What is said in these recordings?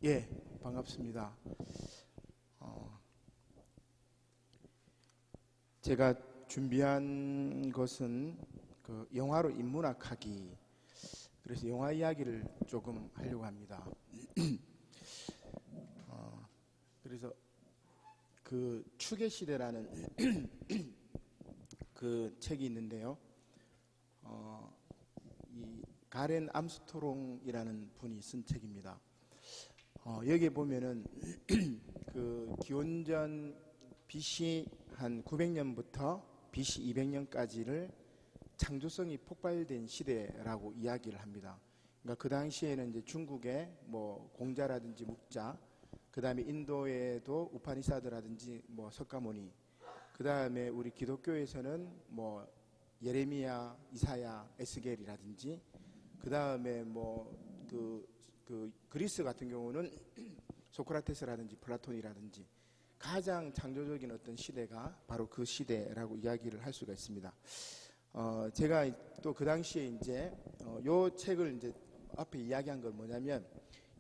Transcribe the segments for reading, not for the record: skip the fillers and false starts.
예, 반갑습니다. 제가 준비한 것은 그 영화로 인문학하기. 그래서 영화 이야기를 조금 하려고 합니다. 그래서 그 추계 시대라는 그 책이 있는데요. 이 가렌 암스트롱이라는 분이 쓴 책입니다. 여기에 보면은 그 기원전 BC 한 900년부터 BC 200년까지를 창조성이 폭발된 시대라고 이야기를 합니다. 그러니까 그 당시에는 이제 중국의 뭐 공자라든지 묵자, 그 다음에 인도에도 우파니사드라든지 뭐 석가모니, 그 다음에 우리 기독교에서는 뭐 예레미야, 이사야, 에스겔이라든지, 그 다음에 뭐 그리스 같은 경우는 소크라테스라든지 플라톤이라든지 가장 창조적인 어떤 시대가 바로 그 시대라고 이야기를 할 수가 있습니다. 제가 또 그 당시에 이제 요 책을 이제 앞에 이야기한 건 뭐냐면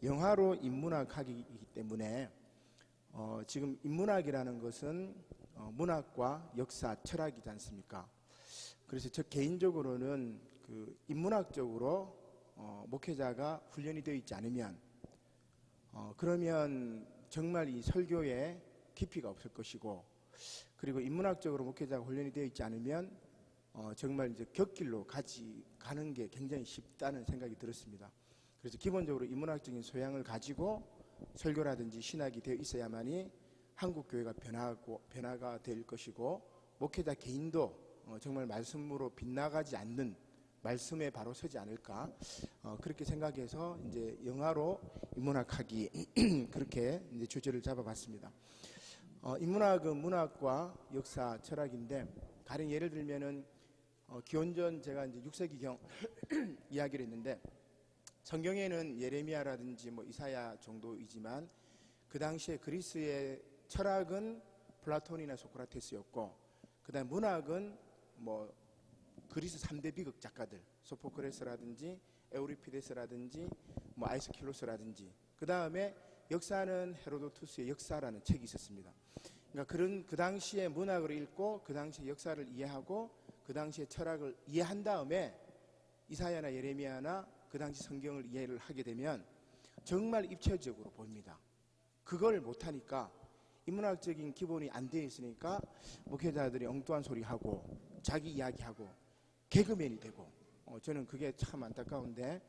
영화로 인문학하기이기 때문에 지금 인문학이라는 것은 문학과 역사, 철학이지 않습니까? 그래서 저 개인적으로는 그 인문학적으로 목회자가 훈련이 되어 있지 않으면 그러면 정말 이 설교에 깊이가 없을 것이고, 그리고 인문학적으로 목회자가 훈련이 되어 있지 않으면 정말 이제 곁길로 가는 게 굉장히 쉽다는 생각이 들었습니다. 그래서 기본적으로 인문학적인 소양을 가지고 설교라든지 신학이 되어 있어야만이 한국 교회가 변화가 될 것이고, 목회자 개인도 정말 말씀으로 빗나가지 않는 말씀에 바로 서지 않을까, 그렇게 생각해서 이제 영화로 인문학하기 그렇게 이제 주제를 잡아봤습니다. 인문학은 문학과 역사, 철학인데, 가령 예를 들면은 기원전 제가 이제 6세기경 이야기를 했는데, 성경에는 예레미야라든지 뭐 이사야 정도이지만 그 당시에 그리스의 철학은 플라톤이나 소크라테스였고, 그다음 문학은 뭐 그리스 3대 비극 작가들, 소포크레스라든지 에우리피데스라든지 뭐 아이스킬로스라든지, 그 다음에 역사는 헤로도투스의 역사라는 책이 있었습니다. 그러니까 그런 그 당시의 문학을 읽고 그 당시의 역사를 이해하고 그 당시의 철학을 이해한 다음에 이사야나 예레미야나 그 당시 성경을 이해를 하게 되면 정말 입체적으로 보입니다. 그걸 못하니까, 인문학적인 기본이 안 되어 있으니까 목회자들이 엉뚱한 소리 하고 자기 이야기하고 개그맨이 되고, 저는 그게 참 안타까운데,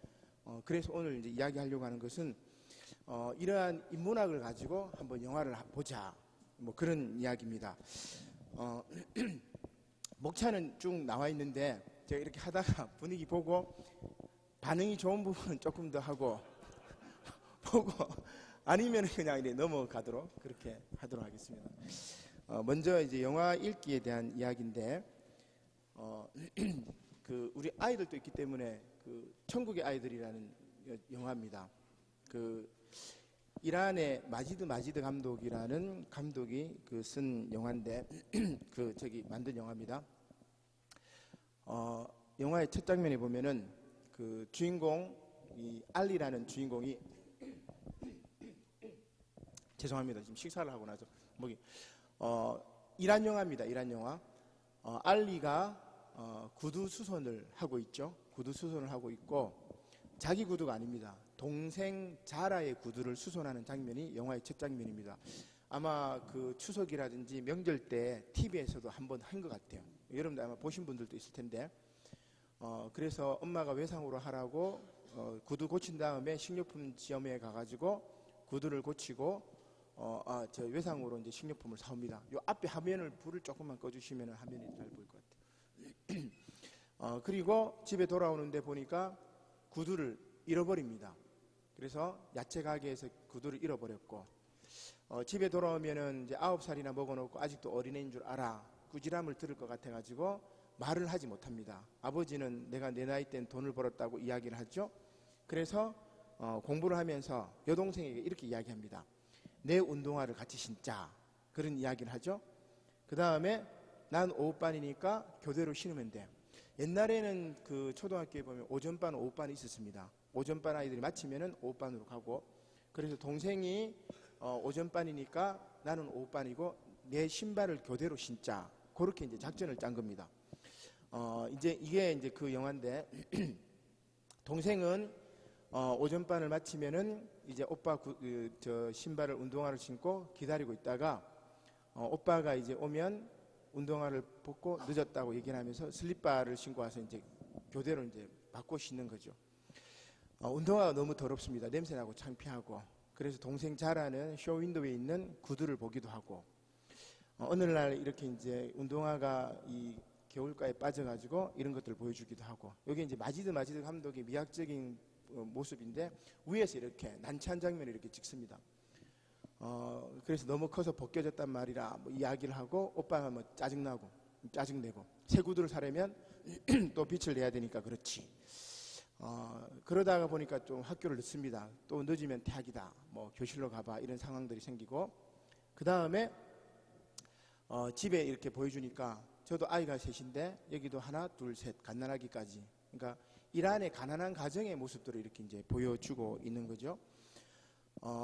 그래서 오늘 이제 이야기하려고 하는 것은 이러한 인문학을 가지고 한번 영화를 보자, 뭐 그런 이야기입니다. 목차는 쭉 나와 있는데 제가 이렇게 하다가 분위기 보고 반응이 좋은 부분은 조금 더 하고 보고 아니면 그냥 이렇게 넘어가도록 그렇게 하도록 하겠습니다. 먼저 이제 영화 읽기에 대한 이야기인데, 그 우리 아이들도 있기 때문에 그 천국의 아이들이라는 영화입니다. 그 이란의 마지드 감독이라는 감독이 그 쓴 영화인데 그 저기 만든 영화입니다. 영화의 첫 장면에 보면은 그 주인공 이 알리라는 주인공이 죄송합니다. 지금 식사를 하고 나서 목이 이란 영화입니다. 이란 영화. 알리가 구두 수선을 하고 있죠. 구두 수선을 하고 있고, 자기 구두가 아닙니다. 동생 자라의 구두를 수선하는 장면이 영화의 첫 장면입니다. 아마 그 추석이라든지 명절 때 TV에서도 한번 한 것 같아요. 여러분들 아마 보신 분들도 있을 텐데, 그래서 엄마가 외상으로 하라고 구두 고친 다음에 식료품 지점에 가가지고 구두를 고치고 저 외상으로 이제 식료품을 사옵니다. 요 앞에 화면을 불을 조금만 꺼주시면 화면이 잘 보일 것 같아요. 그리고 집에 돌아오는데 보니까 구두를 잃어버립니다. 그래서 야채 가게에서 구두를 잃어버렸고, 집에 돌아오면은 이제 9살이나 먹어놓고 아직도 어린애인 줄 알아 꾸지람을 들을 것 같아가지고 말을 하지 못합니다. 아버지는 내가 내 나이 땐 돈을 벌었다고 이야기를 하죠. 그래서 공부를 하면서 여동생에게 이렇게 이야기합니다. 내 운동화를 같이 신자, 그런 이야기를 하죠. 그 다음에 난 오후반이니까 교대로 신으면 돼. 옛날에는 그 초등학교에 보면 오전반, 오후반이 있었습니다. 오전반 아이들이 마치면은 오후반으로 가고, 그래서 동생이 오전반이니까 나는 오후반이고 내 신발을 교대로 신자. 그렇게 이제 작전을 짠 겁니다. 이제 이게 이제 그 영화인데 동생은 오전반을 마치면은 이제 오빠 저 신발을 운동화를 신고 기다리고 있다가 오빠가 이제 오면 운동화를 벗고 늦었다고 얘기를 하면서 슬립바를 신고 와서 이제 교대로 이제 바꿔 신는 거죠. 운동화가 너무 더럽습니다. 냄새나고 창피하고. 그래서 동생 자라는 쇼윈도우에 있는 구두를 보기도 하고 어느 날 이렇게 이제 운동화가 이 겨울가에 빠져가지고 이런 것들을 보여주기도 하고 여기 이제 마지드 감독의 미학적인 모습인데 위에서 이렇게 난처한 장면을 이렇게 찍습니다. 그래서 너무 커서 벗겨졌단 말이라 뭐 이야기를 하고 오빠가 뭐 짜증내고 새 구두를 사려면 또 빛을 내야 되니까 그렇지. 그러다가 보니까 좀 학교를 늦습니다. 또 늦으면 대학이다. 뭐 교실로 가봐 이런 상황들이 생기고 그 다음에 집에 이렇게 보여주니까 저도 아이가 셋인데 여기도 하나 둘 셋 갓난아기까지 그러니까 이란의 가난한 가정의 모습들을 이렇게 이제 보여주고 있는 거죠.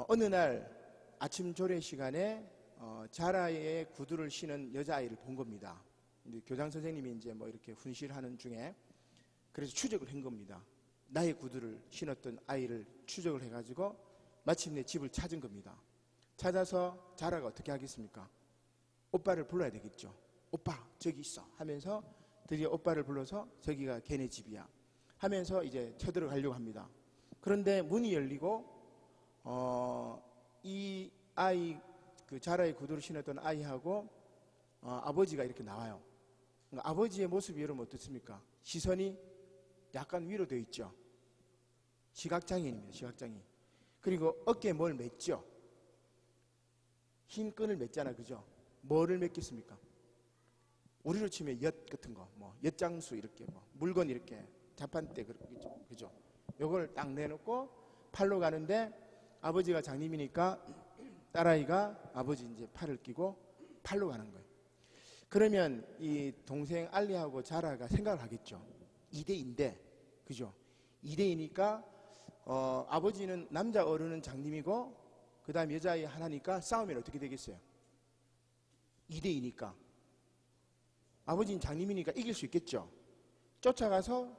어느 날 아침 조례 시간에 자라의 구두를 신은 여자아이를 본 겁니다. 교장 선생님이 이제 뭐 이렇게 훈시하는 중에 그래서 추적을 한 겁니다. 나의 구두를 신었던 아이를 추적을 해가지고 마침내 집을 찾은 겁니다. 찾아서 자라가 어떻게 하겠습니까? 오빠를 불러야 되겠죠. 오빠 저기 있어 하면서 드디어 오빠를 불러서 저기가 걔네 집이야 하면서 이제 쳐들어가려고 합니다. 그런데 문이 열리고 이 아이 그 자라의 구두를 신었던 아이하고 아버지가 이렇게 나와요. 그러니까 아버지의 모습이 여러분 어떻습니까? 시선이 약간 위로 되어 있죠. 시각장애인입니다. 시각장애인. 그리고 어깨에 뭘 맸죠? 흰 끈을 맸잖아, 그죠? 뭐를 맸겠습니까? 우리로 치면 엿 같은 거, 뭐 엿장수 이렇게 뭐 물건 이렇게 자판대 그죠? 요걸 딱 내놓고 팔로 가는데 아버지가 장님이니까 딸아이가 아버지 이제 팔을 끼고 팔로 가는 거예요. 그러면 이 동생 알리하고 자라가 생각을 하겠죠. 2대인데, 그죠? 2대이니까 아버지는 남자 어른은 장님이고 그 다음 여자아이 하나니까 싸우면 어떻게 되겠어요? 2대이니까 아버지는 장님이니까 이길 수 있겠죠. 쫓아가서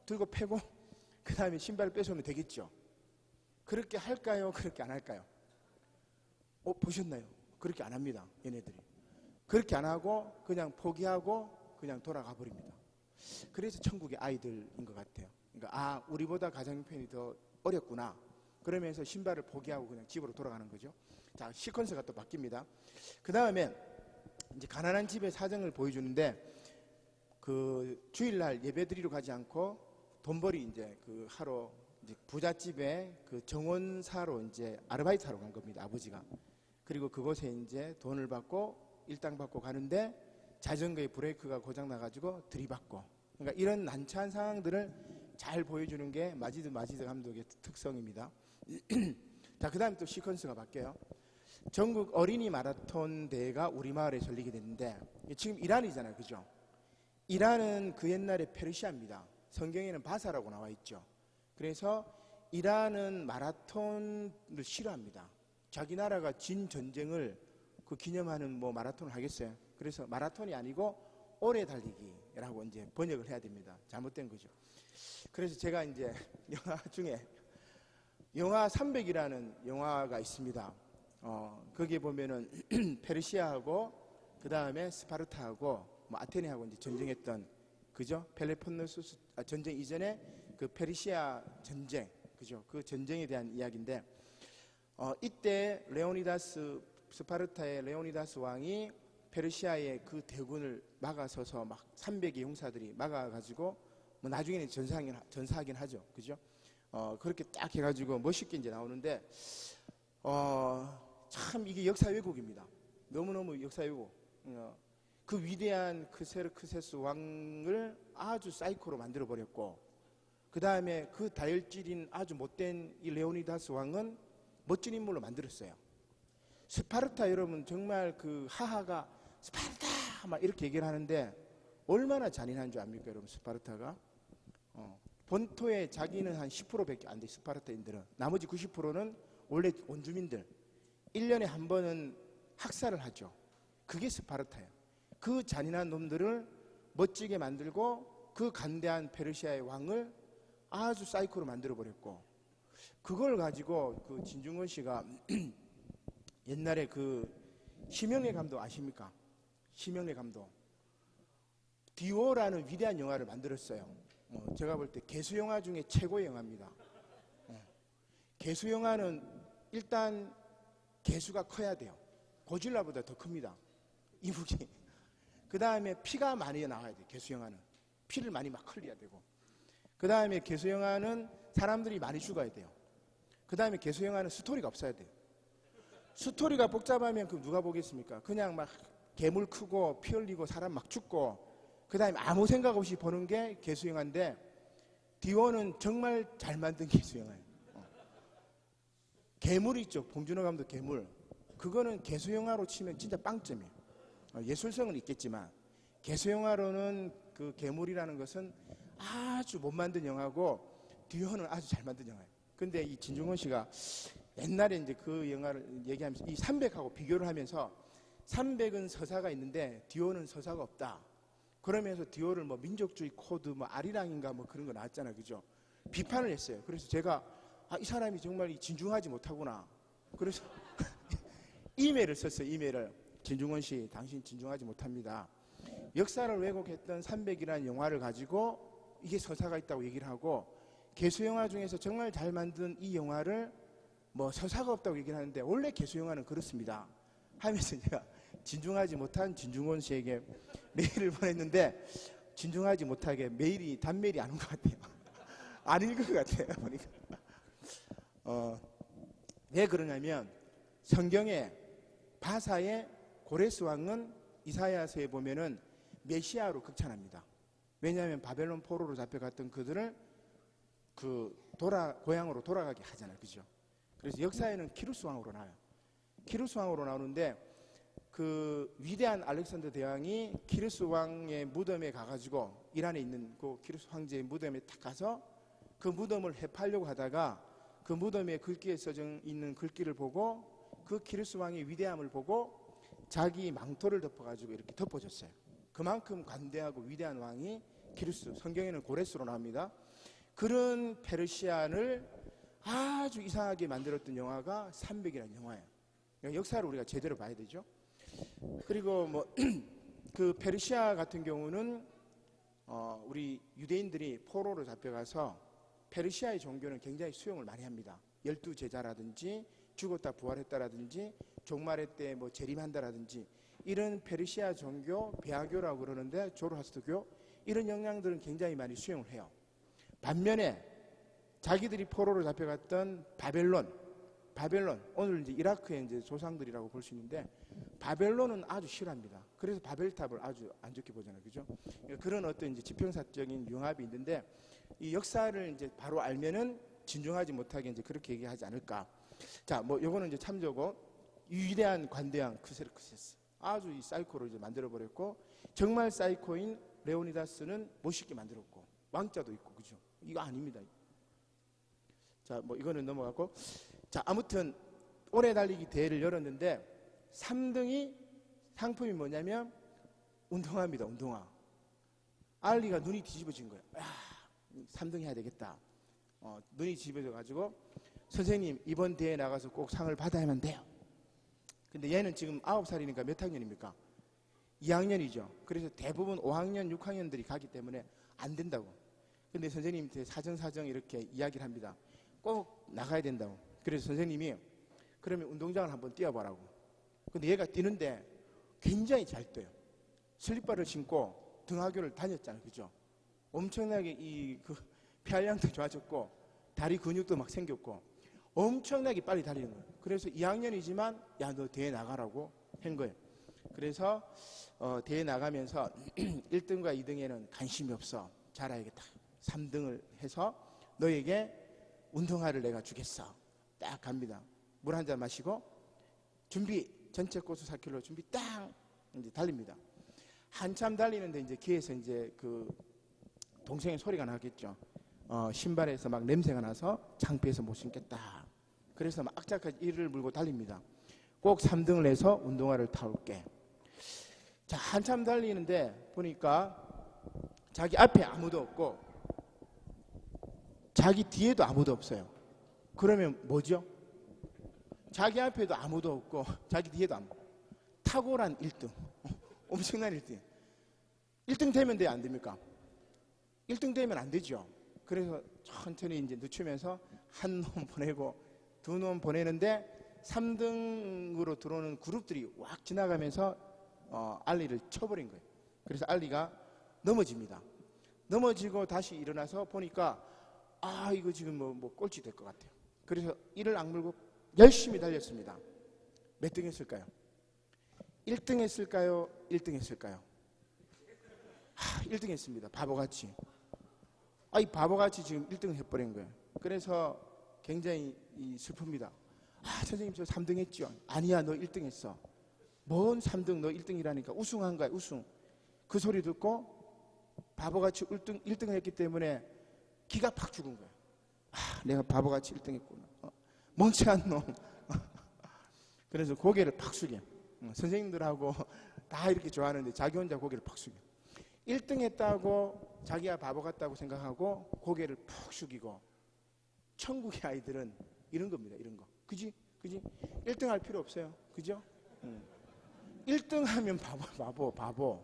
들고 패고 그 다음에 신발을 뺏어오면 되겠죠. 그렇게 할까요? 그렇게 안 할까요? 보셨나요? 그렇게 안 합니다. 얘네들이. 그렇게 안 하고 그냥 포기하고 그냥 돌아가 버립니다. 그래서 천국의 아이들인 것 같아요. 그러니까 우리보다 가정 형편이 더 어렵구나. 그러면서 신발을 포기하고 그냥 집으로 돌아가는 거죠. 자, 시퀀스가 또 바뀝니다. 그 다음에 이제 가난한 집의 사정을 보여주는데 그 주일날 예배드리러 가지 않고 돈벌이 이제 그 하러 이제 부잣집에 그 정원사로 이제 아르바이트하러 간 겁니다. 아버지가. 그리고 그곳에 이제 돈을 받고 일당 받고 가는데 자전거의 브레이크가 고장 나가지고 들이받고 그러니까 이런 난처한 상황들을 잘 보여주는 게 마지드 감독의 특성입니다. 자, 그 다음에 또 시퀀스가 바뀌어요. 전국 어린이 마라톤 대회가 우리 마을에 열리게 됐는데 지금 이란이잖아요, 그죠? 이란은 그 옛날에 페르시아입니다. 성경에는 바사라고 나와 있죠. 그래서 이란은 마라톤을 싫어합니다. 자기 나라가 진 전쟁을 그 기념하는 뭐 마라톤을 하겠어요. 그래서 마라톤이 아니고 오래 달리기라고 이제 번역을 해야 됩니다. 잘못된 거죠. 그래서 제가 이제 영화 중에 영화 300이라는 영화가 있습니다. 거기에 보면은 페르시아하고 그 다음에 스파르타하고 뭐 아테네하고 이제 전쟁했던 그죠? 펠레폰네소스 전쟁 이전에 그 페르시아 전쟁 그죠? 그 전쟁에 대한 이야기인데 이때 스파르타의 레오니다스 왕이 페르시아의 그 대군을 막아서서 막 300의 용사들이 막아가지고 뭐 나중에는 전사하긴 하죠, 그죠? 그렇게 딱 해가지고 멋있게 이제 나오는데 참 이게 역사 왜곡입니다. 너무너무 역사 왜곡. 그 위대한 크세르크세스 왕을 아주 사이코로 만들어 버렸고 그 다음에 그 다혈질인 아주 못된 이 레오니다스 왕은 멋진 인물로 만들었어요. 스파르타 여러분 정말 그 하하가 스파르타 막 이렇게 얘기를 하는데 얼마나 잔인한 줄 압니까 여러분? 스파르타가 본토에 자기는 한 10%밖에 안 돼. 스파르타인들은 나머지 90%는 원래 원주민들 1년에 한 번은 학살을 하죠. 그게 스파르타예요. 그 잔인한 놈들을 멋지게 만들고 그 간대한 페르시아의 왕을 아주 사이코로 만들어버렸고, 그걸 가지고 그 진중권 씨가 옛날에 그 심영래 감독 아십니까? 심영래 감독 디오라는 위대한 영화를 만들었어요. 제가 볼 때 개수 영화 중에 최고의 영화입니다. 개수 영화는 일단 개수가 커야 돼요. 고질라보다 더 큽니다, 이북이. 그 다음에 피가 많이 나와야 돼요. 개수 영화는 피를 많이 막 흘려야 되고, 그 다음에 개수 영화는 사람들이 많이 죽어야 돼요. 그 다음에 개수 영화는 스토리가 없어야 돼요. 스토리가 복잡하면 그 누가 보겠습니까? 그냥 막 괴물 크고 피 흘리고 사람 막 죽고, 그 다음에 아무 생각 없이 보는 게 개수 영화인데, 디오는 정말 잘 만든 개수 영화예요. 괴물 있죠, 봉준호 감독 괴물. 그거는 개수 영화로 치면 진짜 빵점이에요. 예술성은 있겠지만 개수 영화로는 그 괴물이라는 것은 아주 못 만든 영화고, 디오는 아주 잘 만든 영화예요. 근데 이 진중권 씨가 옛날에 이제 그 영화를 얘기하면서 이 300하고 비교를 하면서, 300은 서사가 있는데 디오는 서사가 없다. 그러면서 디오를 뭐 민족주의 코드 뭐 아리랑인가 뭐 그런 거 나왔잖아요, 그죠? 비판을 했어요. 그래서 제가 이 사람이 정말 진중하지 못하구나. 그래서 이메일을 썼어요. 이메일을. 진중권 씨, 당신 진중하지 못합니다. 역사를 왜곡했던 300이라는 영화를 가지고 이게 서사가 있다고 얘기를 하고, 개수 영화 중에서 정말 잘 만든 이 영화를 뭐 서사가 없다고 얘기를 하는데, 원래 개수 영화는 그렇습니다 하면서 제가 진중하지 못한 진중권 씨에게 메일을 보냈는데, 진중하지 못하게 메일이 단메일이 안 온 것 같아요. 안 읽은 것 같아요, 보니까. 왜 그러냐면, 성경에 바사의 고레스 왕은 이사야서에 보면은 메시아로 극찬합니다. 왜냐하면 바벨론 포로로 잡혀갔던 그들을 고향으로 돌아가게 하잖아요, 그죠? 그래서 역사에는 키루스 왕으로 나와요. 키루스 왕으로 나오는데, 그 위대한 알렉산더 대왕이 키루스 왕의 무덤에 가가지고, 이란에 있는 그 키루스 황제의 무덤에 딱 가서 그 무덤을 해파려고 하다가, 그 무덤에 글귀에 써져 있는 글귀를 보고, 그 키루스 왕의 위대함을 보고 자기 망토를 덮어가지고 이렇게 덮어줬어요. 그만큼 관대하고 위대한 왕이 키루스, 성경에는 고레스로 나옵니다. 그런 페르시아를 아주 이상하게 만들었던 영화가 300이라는 영화예요. 역사를 우리가 제대로 봐야 되죠. 그리고 뭐 그 페르시아 같은 경우는 우리 유대인들이 포로로 잡혀가서, 페르시아의 종교는 굉장히 수용을 많이 합니다. 12제자라든지 죽었다 부활했다라든지 종말의 때 뭐 재림한다라든지, 이런 페르시아 종교, 베아교라고 그러는데 조로아스터교, 이런 영향들은 굉장히 많이 수용을 해요. 반면에 자기들이 포로로 잡혀갔던 바벨론, 오늘 이제 이라크의 이제 조상들이라고 볼 수 있는데, 바벨론은 아주 싫어합니다. 그래서 바벨탑을 아주 안 좋게 보잖아요, 그죠? 그런 어떤 이제 지평사적인 융합이 있는데, 이 역사를 이제 바로 알면은 진중하지 못하게 이제 그렇게 얘기하지 않을까. 자, 뭐 요거는 이제 참조고, 위대한 관대한 크세르크세스, 아주 이 사이코를 이제 만들어버렸고, 정말 사이코인 레오니다스는 멋있게 만들었고, 왕자도 있고, 그죠? 이거 아닙니다. 자, 뭐 이거는 넘어가고, 자, 아무튼 오래 달리기 대회를 열었는데 3등이 상품이 뭐냐면 운동화입니다. 운동화. 알리가 눈이 뒤집어진 거예요. 3등 해야 되겠다. 눈이 뒤집어져 가지고, 선생님 이번 대회 나가서 꼭 상을 받아야만 돼요. 근데 얘는 지금 9살이니까 몇 학년입니까? 2학년이죠. 그래서 대부분 5학년, 6학년들이 가기 때문에 안 된다고. 근데 선생님한테 사정 이렇게 이야기를 합니다. 꼭 나가야 된다고. 그래서 선생님이 그러면 운동장을 한번 뛰어보라고. 근데 얘가 뛰는데 굉장히 잘 뛰어요. 슬리퍼를 신고 등하교를 다녔잖아요, 그죠? 엄청나게 그 폐활량도 좋아졌고 다리 근육도 막 생겼고 엄청나게 빨리 달리는 거예요. 그래서 2학년이지만 야, 너 대회 나가라고 한 거예요. 그래서 대회 나가면서 1등과 2등에는 관심이 없어. 잘해야겠다. 3등을 해서 너에게 운동화를 내가 주겠어. 딱 갑니다. 물 한 잔 마시고 준비, 전체 코스 4km 준비 딱 이제 달립니다. 한참 달리는데 이제 귀에서 이제 그 동생의 소리가 나겠죠. 신발에서 막 냄새가 나서 창피해서 못 신겠다. 그래서 막 악착같이 이를 물고 달립니다. 꼭 3등을 해서 운동화를 타올게. 자, 한참 달리는데 보니까 자기 앞에 아무도 없고 자기 뒤에도 아무도 없어요. 그러면 뭐죠? 자기 앞에도 아무도 없고 자기 뒤에도 아무도 없고 탁월한 1등. 엄청난 1등. 1등 되면 돼요, 안 됩니까? 1등 되면 안 되죠. 그래서 천천히 이제 늦추면서 한 놈 보내고 두 놈 보내는데 3등으로 들어오는 그룹들이 확 지나가면서 알리를 쳐버린 거예요. 그래서 알리가 넘어집니다. 넘어지고 다시 일어나서 보니까 이거 지금 뭐 꼴찌 될 것 같아요. 그래서 이를 악물고 열심히 달렸습니다. 몇 등 했을까요? 1등 했을까요? 1등 했을까요? 1등 했습니다. 바보같이. 이 바보같이 지금 1등을 해버린 거예요. 그래서 굉장히 슬픕니다. 선생님 저 3등 했죠? 아니야, 너 1등 했어. 뭔 3등, 너 1등이라니까. 우승한 거야, 우승. 그 소리 듣고 바보같이 1등을 했기 때문에 기가 팍 죽은 거예요. 내가 바보같이 1등 했구나. 멍청한 놈. 그래서 고개를 팍 숙여. 선생님들하고 다 이렇게 좋아하는데 자기 혼자 고개를 팍 숙여. 1등 했다고 자기가 바보 같다고 생각하고 고개를 푹 숙이고, 천국의 아이들은 이런 겁니다. 이런 거. 그지? 1등 할 필요 없어요. 그죠? 1등 하면 바보.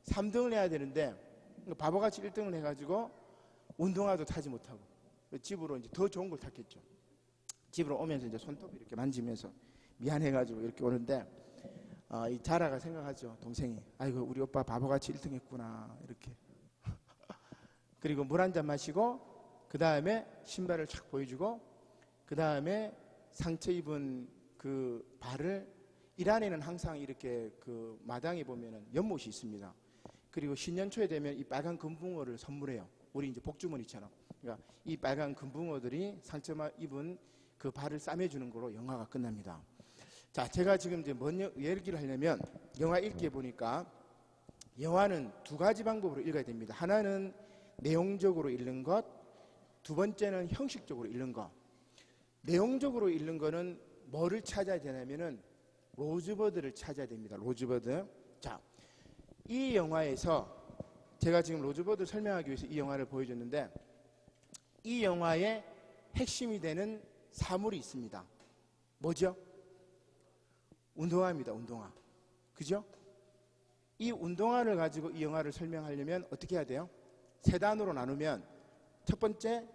3등을 해야 되는데 바보같이 1등을 해가지고 운동화도 타지 못하고 집으로 이제 더 좋은 걸 탔겠죠. 집으로 오면서 이제 손톱 이렇게 만지면서 미안해가지고 이렇게 오는데 이 자라가 생각하죠. 동생이 아이고 우리 오빠 바보같이 1등 했구나 이렇게. 그리고 물 한 잔 마시고 그 다음에 신발을 착 보여주고 그 다음에 상처 입은 그 발을, 이란에는 항상 이렇게 그 마당에 보면은 연못이 있습니다. 그리고 신년초에 되면 이 빨간 금붕어를 선물해요. 우리 이제 복주머니처럼. 그러니까 이 빨간 금붕어들이 상처 입은 그 발을 싸매주는 거로 영화가 끝납니다. 자, 제가 지금 이제 뭔 얘기를 하려면 영화 읽기에 보니까 영화는 두 가지 방법으로 읽어야 됩니다. 하나는 내용적으로 읽는 것, 두 번째는 형식적으로 읽는 것. 내용적으로 읽는 거는 뭐를 찾아야 되냐면은 로즈버드를 찾아야 됩니다. 로즈버드. 자, 이 영화에서 제가 지금 로즈버드를 설명하기 위해서 이 영화를 보여줬는데 이 영화의 핵심이 되는 사물이 있습니다. 뭐죠? 운동화입니다. 운동화. 그죠? 이 운동화를 가지고 이 영화를 설명하려면 어떻게 해야 돼요? 세 단어로 나누면 첫 번째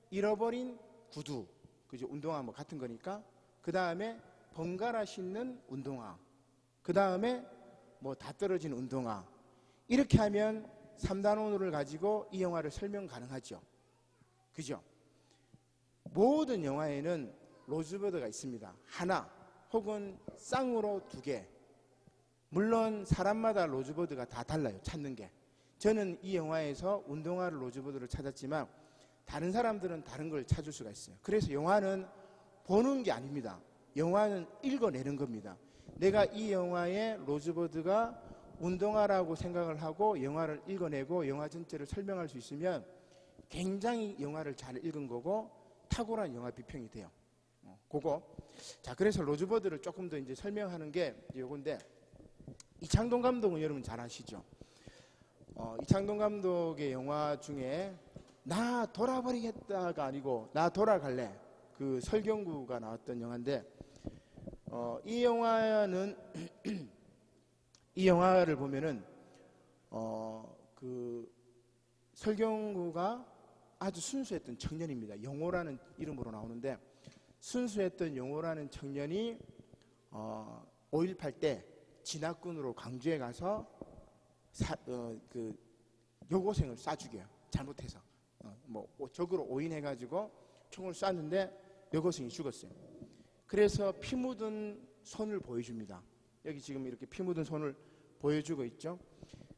잃어버린 구두. 그죠? 운동화 뭐 같은 거니까. 그 다음에 번갈아 신는 운동화. 그 다음에 뭐 다 떨어진 운동화. 이렇게 하면 3단원을 가지고 이 영화를 설명 가능하죠. 그죠? 모든 영화에는 로즈버드가 있습니다. 하나 혹은 쌍으로 2개. 물론 사람마다 로즈버드가 다 달라요. 찾는 게. 저는 이 영화에서 운동화를 로즈버드를 찾았지만 다른 사람들은 다른 걸 찾을 수가 있어요. 그래서 영화는 보는 게 아닙니다. 영화는 읽어내는 겁니다. 내가 이 영화의 로즈버드가 운동화라고 생각을 하고 영화를 읽어내고 영화 전체를 설명할 수 있으면 굉장히 영화를 잘 읽은 거고 탁월한 영화 비평이 돼요. 그거. 자, 그래서 로즈버드를 조금 더 이제 설명하는 게 요건데, 이창동 감독은 여러분 잘 아시죠? 이창동 감독의 영화 중에 나 돌아버리겠다가 아니고 나 돌아갈래, 그 설경구가 나왔던 영화인데 이 영화는 이 영화를 보면은 그 설경구가 아주 순수했던 청년입니다. 영호라는 이름으로 나오는데 순수했던 영호라는 청년이 5.18 때 진학군으로 광주에 가서 그 여고생을 쏴 죽여요. 잘못해서 뭐 적으로 오인해가지고 총을 쐈는데 여고생이 죽었어요. 그래서 피 묻은 손을 보여줍니다. 여기 지금 이렇게 피 묻은 손을 보여주고 있죠.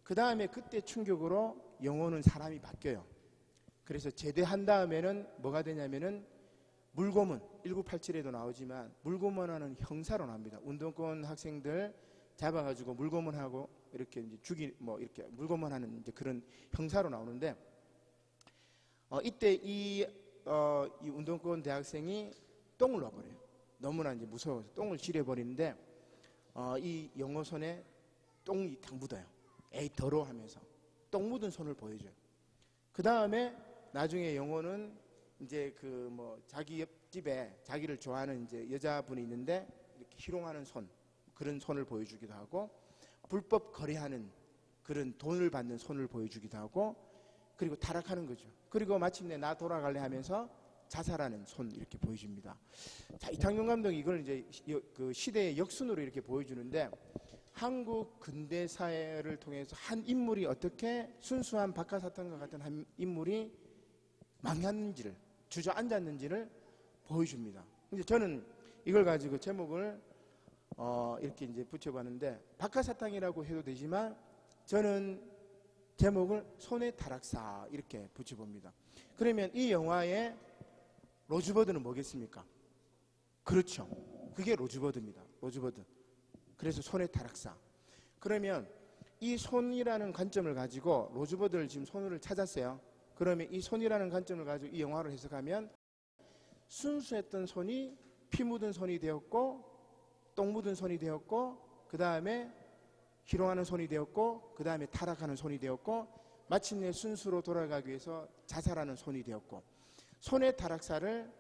그 다음에 그때 충격으로 영호는 사람이 바뀌어요. 그래서 제대한 다음에는 뭐가 되냐면은 물고문, 1987에도 나오지만 물고문하는 형사로 나옵니다. 운동권 학생들 잡아가지고 물고문하고 이렇게 이제 이렇게 물고문하는 이제 그런 형사로 나오는데 이때 이 운동권 대학생이 똥을 놔버려요. 너무나 이제 무서워서 똥을 지려버리는데 이 영어 손에 똥이 딱 묻어요. 에이 더러워 하면서 똥 묻은 손을 보여줘요. 그 다음에 나중에 영어는 이제 그 뭐 자기 옆집에 자기를 좋아하는 이제 여자분이 있는데 이렇게 희롱하는 손, 그런 손을 보여주기도 하고, 불법 거래하는 그런 돈을 받는 손을 보여주기도 하고, 그리고 타락하는 거죠. 그리고 마침내 나 돌아갈래 하면서 자살하는 손 이렇게 보여줍니다. 자, 이창동 감독이 이걸 이제 그 시대의 역순으로 이렇게 보여주는데, 한국 근대사회를 통해서 한 인물이 어떻게 순수한 박하사탕과 같은 한 인물이 망했는지를, 주저앉았는지를 보여줍니다. 근데 저는 이걸 가지고 제목을 이렇게 이제 붙여봤는데, 박하사탕이라고 해도 되지만 저는 제목을 손의 타락사 이렇게 붙여봅니다. 그러면 이 영화의 로즈버드는 뭐겠습니까? 그렇죠. 그게 로즈버드입니다. 로즈버드. 그래서 손의 타락사. 그러면 이 손이라는 관점을 가지고 로즈버드를 지금 손을 찾았어요. 그러면 이 손이라는 관점을 가지고 이 영화를 해석하면 순수했던 손이 피 묻은 손이 되었고, 똥 묻은 손이 되었고, 그 다음에 희롱하는 손이 되었고, 그 다음에 타락하는 손이 되었고, 마침내 순수로 돌아가기 위해서 자살하는 손이 되었고, 손의 타락사를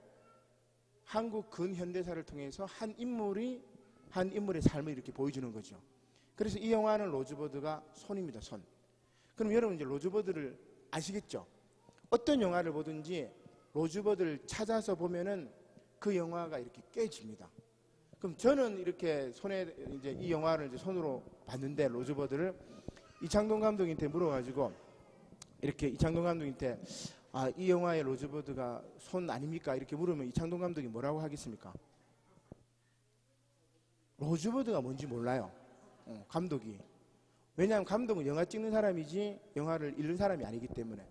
한국 근현대사를 통해서 한 인물의 삶을 이렇게 보여주는 거죠. 그래서 이 영화는 로즈버드가 손입니다. 손. 그럼 여러분 이제 로즈버드를 아시겠죠? 어떤 영화를 보든지 로즈버드를 찾아서 보면은 그 영화가 이렇게 깨집니다. 그럼 저는 이렇게 손에 이제 이 영화를 이제 손으로 봤는데, 로즈버드를 이창동 감독한테 물어가지고 이렇게 이창동 감독한테 이 영화의 로즈버드가 손 아닙니까? 이렇게 물으면 이창동 감독이 뭐라고 하겠습니까? 로즈버드가 뭔지 몰라요. 감독이. 왜냐하면 감독은 영화 찍는 사람이지 영화를 읽는 사람이 아니기 때문에.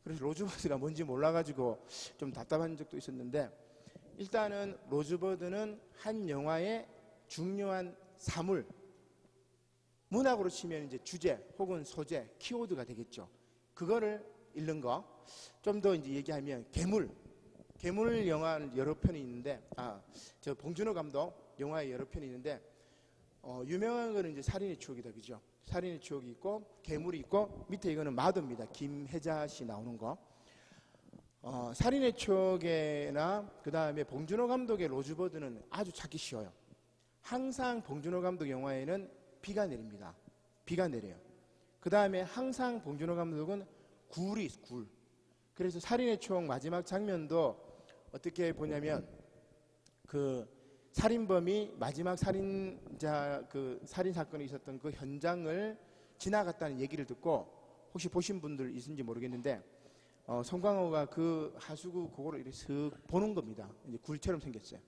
그래서 로즈버드가 뭔지 몰라가지고 좀 답답한 적도 있었는데, 일단은 로즈버드는 한 영화의 중요한 사물, 문학으로 치면 이제 주제 혹은 소재, 키워드가 되겠죠. 그거를 읽는 거. 좀 더 이제 얘기하면 괴물 영화 여러 편이 있는데, 저 봉준호 감독 영화에 여러 편이 있는데, 유명한 거는 이제 살인의 추억이다, 그죠? 살인의 추억이 있고, 괴물이 있고, 밑에 이거는 마더입니다. 김혜자 씨 나오는 거. 살인의 추억에나 그 다음에 봉준호 감독의 로즈버드는 아주 찾기 쉬워요. 항상 봉준호 감독 영화에는 비가 내립니다. 비가 내려요. 그 다음에 항상 봉준호 감독은 굴이 굴. 그래서 살인의 추억 마지막 장면도 어떻게 보냐면, 그 살인범이 마지막 살인자 그 살인 사건이 있었던 그 현장을 지나갔다는 얘기를 듣고, 혹시 보신 분들 있는지 모르겠는데, 송강호가 그 하수구 그거를 이렇게 슥 보는 겁니다. 이제 굴처럼 생겼어요.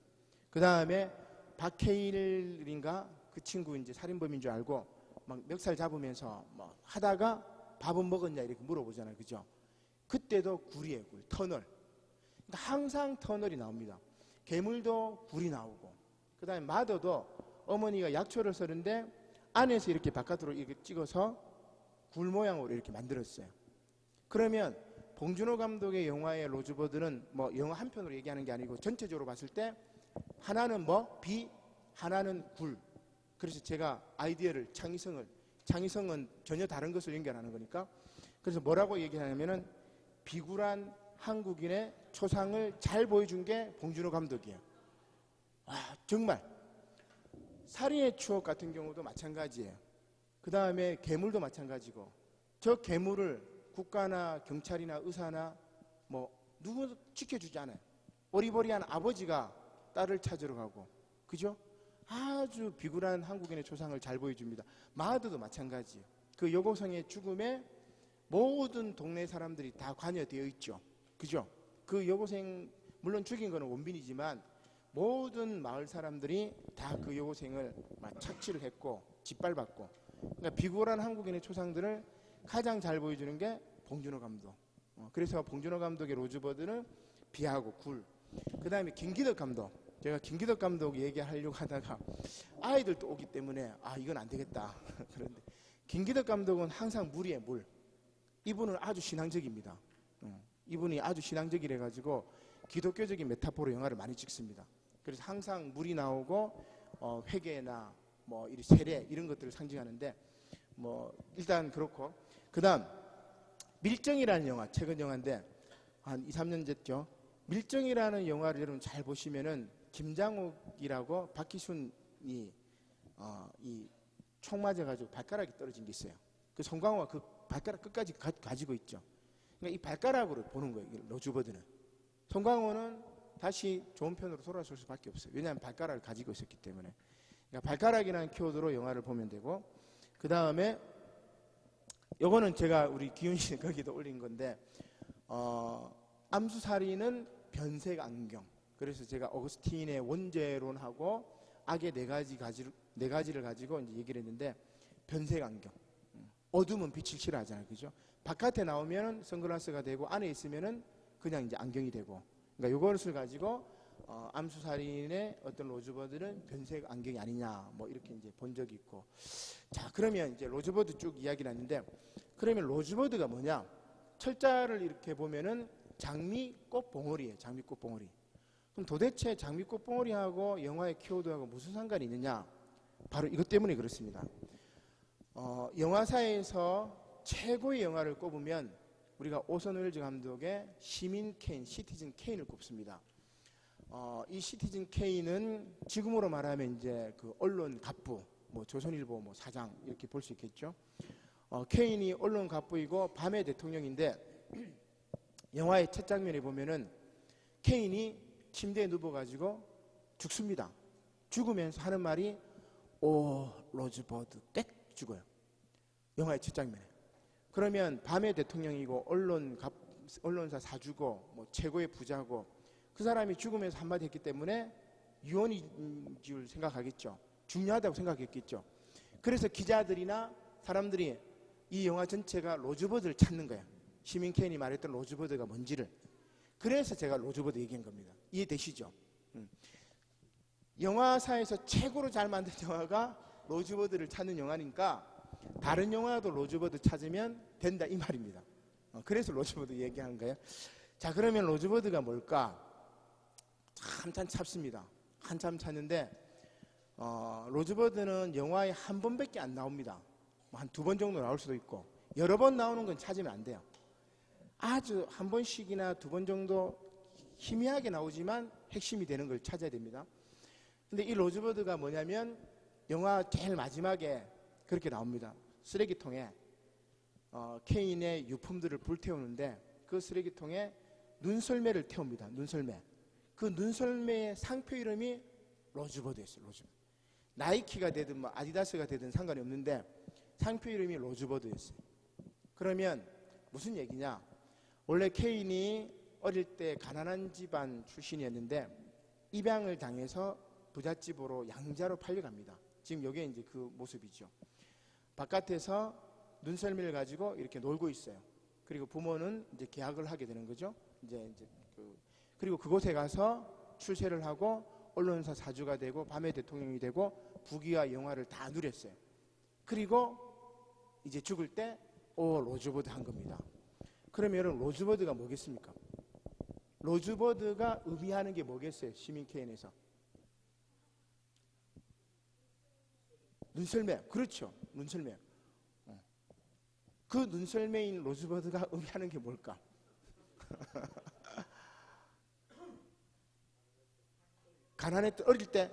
그 다음에 박해일인가 그 친구 이제 살인범인 줄 알고 막 멱살 잡으면서 뭐 하다가 밥은 먹었냐 이렇게 물어보잖아요, 그죠? 그때도 굴이에요, 굴, 터널. 그러니까 항상 터널이 나옵니다. 괴물도 굴이 나오고, 그 다음에 마더도 어머니가 약초를 썰는데 안에서 이렇게 바깥으로 이렇게 찍어서 굴 모양으로 이렇게 만들었어요. 그러면 봉준호 감독의 영화의 로즈버드는 뭐 영화 한 편으로 얘기하는 게 아니고 전체적으로 봤을 때 하나는 뭐 비, 하나는 굴. 그래서 제가 아이디어를 창의성은 전혀 다른 것을 연결하는 거니까, 그래서 뭐라고 얘기하냐면은 비굴한 한국인의 초상을 잘 보여준 게 봉준호 감독이에요. 정말 살인의 추억 같은 경우도 마찬가지예요. 그 다음에 괴물도 마찬가지고, 저 괴물을 국가나 경찰이나 의사나 뭐 누구 지켜주지 않아요. 어리버리한 아버지가 딸을 찾으러 가고, 그죠? 아주 비굴한 한국인의 초상을 잘 보여줍니다. 마더도 마찬가지예요. 그 여고생의 죽음에 모든 동네 사람들이 다 관여되어 있죠, 그죠? 그 여고생 물론 죽인 거는 원빈이지만 모든 마을 사람들이 다 그 여고생을 막 착취를 했고 짓밟았고, 그러니까 비굴한 한국인의 초상들을 가장 잘 보여주는 게 봉준호 감독. 그래서 봉준호 감독의 로즈버드는 비하고 굴. 그 다음에 김기덕 감독. 제가 김기덕 감독 얘기하려고 하다가 아이들 또 오기 때문에 이건 안 되겠다. 그런데 김기덕 감독은 항상 물이에요, 물. 이분은 아주 신앙적입니다. 이분이 아주 신앙적이래 가지고 기독교적인 메타포로 영화를 많이 찍습니다. 그래서 항상 물이 나오고 회개나 뭐 이 세례 이런 것들을 상징하는데 뭐 일단 그렇고, 그다음 밀정이라는 영화, 최근 영화인데 한 2, 3년 됐죠. 밀정이라는 영화를 여러분 잘 보시면은 김장욱이라고 박기순이 이 총 맞아가지고 발가락이 떨어진 게 있어요. 그 송강호가 그 발가락 끝까지 가지고 있죠. 그러니까 이 발가락으로 보는 거예요. 로즈버드는. 송강호는 다시 좋은 편으로 돌아설 수밖에 없어요. 왜냐하면 발가락을 가지고 있었기 때문에. 그러니까 발가락이라는 키워드로 영화를 보면 되고, 그 다음에 요거는 제가 우리 기훈 씨 거기도 올린 건데 암수살인은 변색 안경. 그래서 제가 어거스틴의 원죄론하고 악의 네 가지를 가지고 이제 얘기를 했는데, 변색 안경. 어둠은 빛을 싫어하잖아요, 그죠? 바깥에 나오면은 선글라스가 되고 안에 있으면은 그냥 이제 안경이 되고. 그러니까 요것을 가지고 암수살인의 어떤 로즈버드는 변색 안경이 아니냐, 뭐 이렇게 이제 본 적이 있고. 자, 그러면 이제 로즈버드 쭉 이야기를 했는데, 그러면 로즈버드가 뭐냐? 철자를 이렇게 보면은 장미꽃 봉오리예요. 장미꽃 봉오리. 그럼 도대체 장미꽃 봉오리하고 영화의 키워드하고 무슨 상관이 있느냐? 바로 이것 때문에 그렇습니다. 영화사에서 최고의 영화를 꼽으면 우리가 오선 웰즈 감독의 시민 케인, 시티즌 케인을 꼽습니다. 이 시티즌 케인은 지금으로 말하면 이제 그 언론 갑부, 뭐 조선일보 뭐 사장 이렇게 볼 수 있겠죠. 케인이 언론 갑부이고 밤의 대통령인데, 영화의 첫 장면에 보면은 케인이 침대에 누워가지고 죽습니다. 죽으면서 하는 말이 오 로즈버드, 땡 죽어요. 영화의 첫 장면에. 그러면 밤의 대통령이고 언론사 사주고 뭐 최고의 부자고 그 사람이 죽으면서 한마디 했기 때문에 유언인 줄 생각하겠죠. 중요하다고 생각했겠죠. 그래서 기자들이나 사람들이 이 영화 전체가 로즈버드를 찾는 거야. 시민 케인이 말했던 로즈버드가 뭔지를. 그래서 제가 로즈버드 얘기한 겁니다. 이해되시죠? 영화사에서 최고로 잘 만든 영화가 로즈버드를 찾는 영화니까 다른 영화도 로즈버드 찾으면 된다 이 말입니다. 그래서 로즈버드 얘기한 거예요. 자, 그러면 로즈버드가 뭘까? 한참 찾습니다. 한참 찾는데 로즈버드는 영화에 한 번밖에 안 나옵니다. 한 두 번 정도 나올 수도 있고, 여러 번 나오는 건 찾으면 안 돼요. 아주 한 번씩이나 두 번 정도 희미하게 나오지만 핵심이 되는 걸 찾아야 됩니다. 근데 이 로즈버드가 뭐냐면 영화 제일 마지막에 그렇게 나옵니다. 쓰레기통에 케인의 유품들을 불태우는데 그 쓰레기통에 눈썰매를 태웁니다. 눈썰매. 그 눈썰매의 상표 이름이 로즈버드였어요. 로즈버드. 나이키가 되든 뭐 아디다스가 되든 상관이 없는데 상표 이름이 로즈버드였어요. 그러면 무슨 얘기냐? 원래 케인이 어릴 때 가난한 집안 출신이었는데 입양을 당해서 부잣집으로 양자로 팔려갑니다. 지금 여기에 이제 그 모습이죠. 바깥에서 눈썰매를 가지고 이렇게 놀고 있어요. 그리고 부모는 이제 계약을 하게 되는 거죠. 그리고 그곳에 가서 출세를 하고 언론사 사주가 되고 밤의 대통령이 되고 부귀와 영화를 다 누렸어요. 그리고 이제 죽을 때 로즈버드 한 겁니다. 그러면 여러분 로즈버드가 뭐겠습니까? 로즈버드가 의미하는 게 뭐겠어요? 시민 케인에서 눈썰매. 그렇죠. 눈썰매. 그 눈썰매인 로즈버드가 의미하는 게 뭘까? 가난했던 어릴 때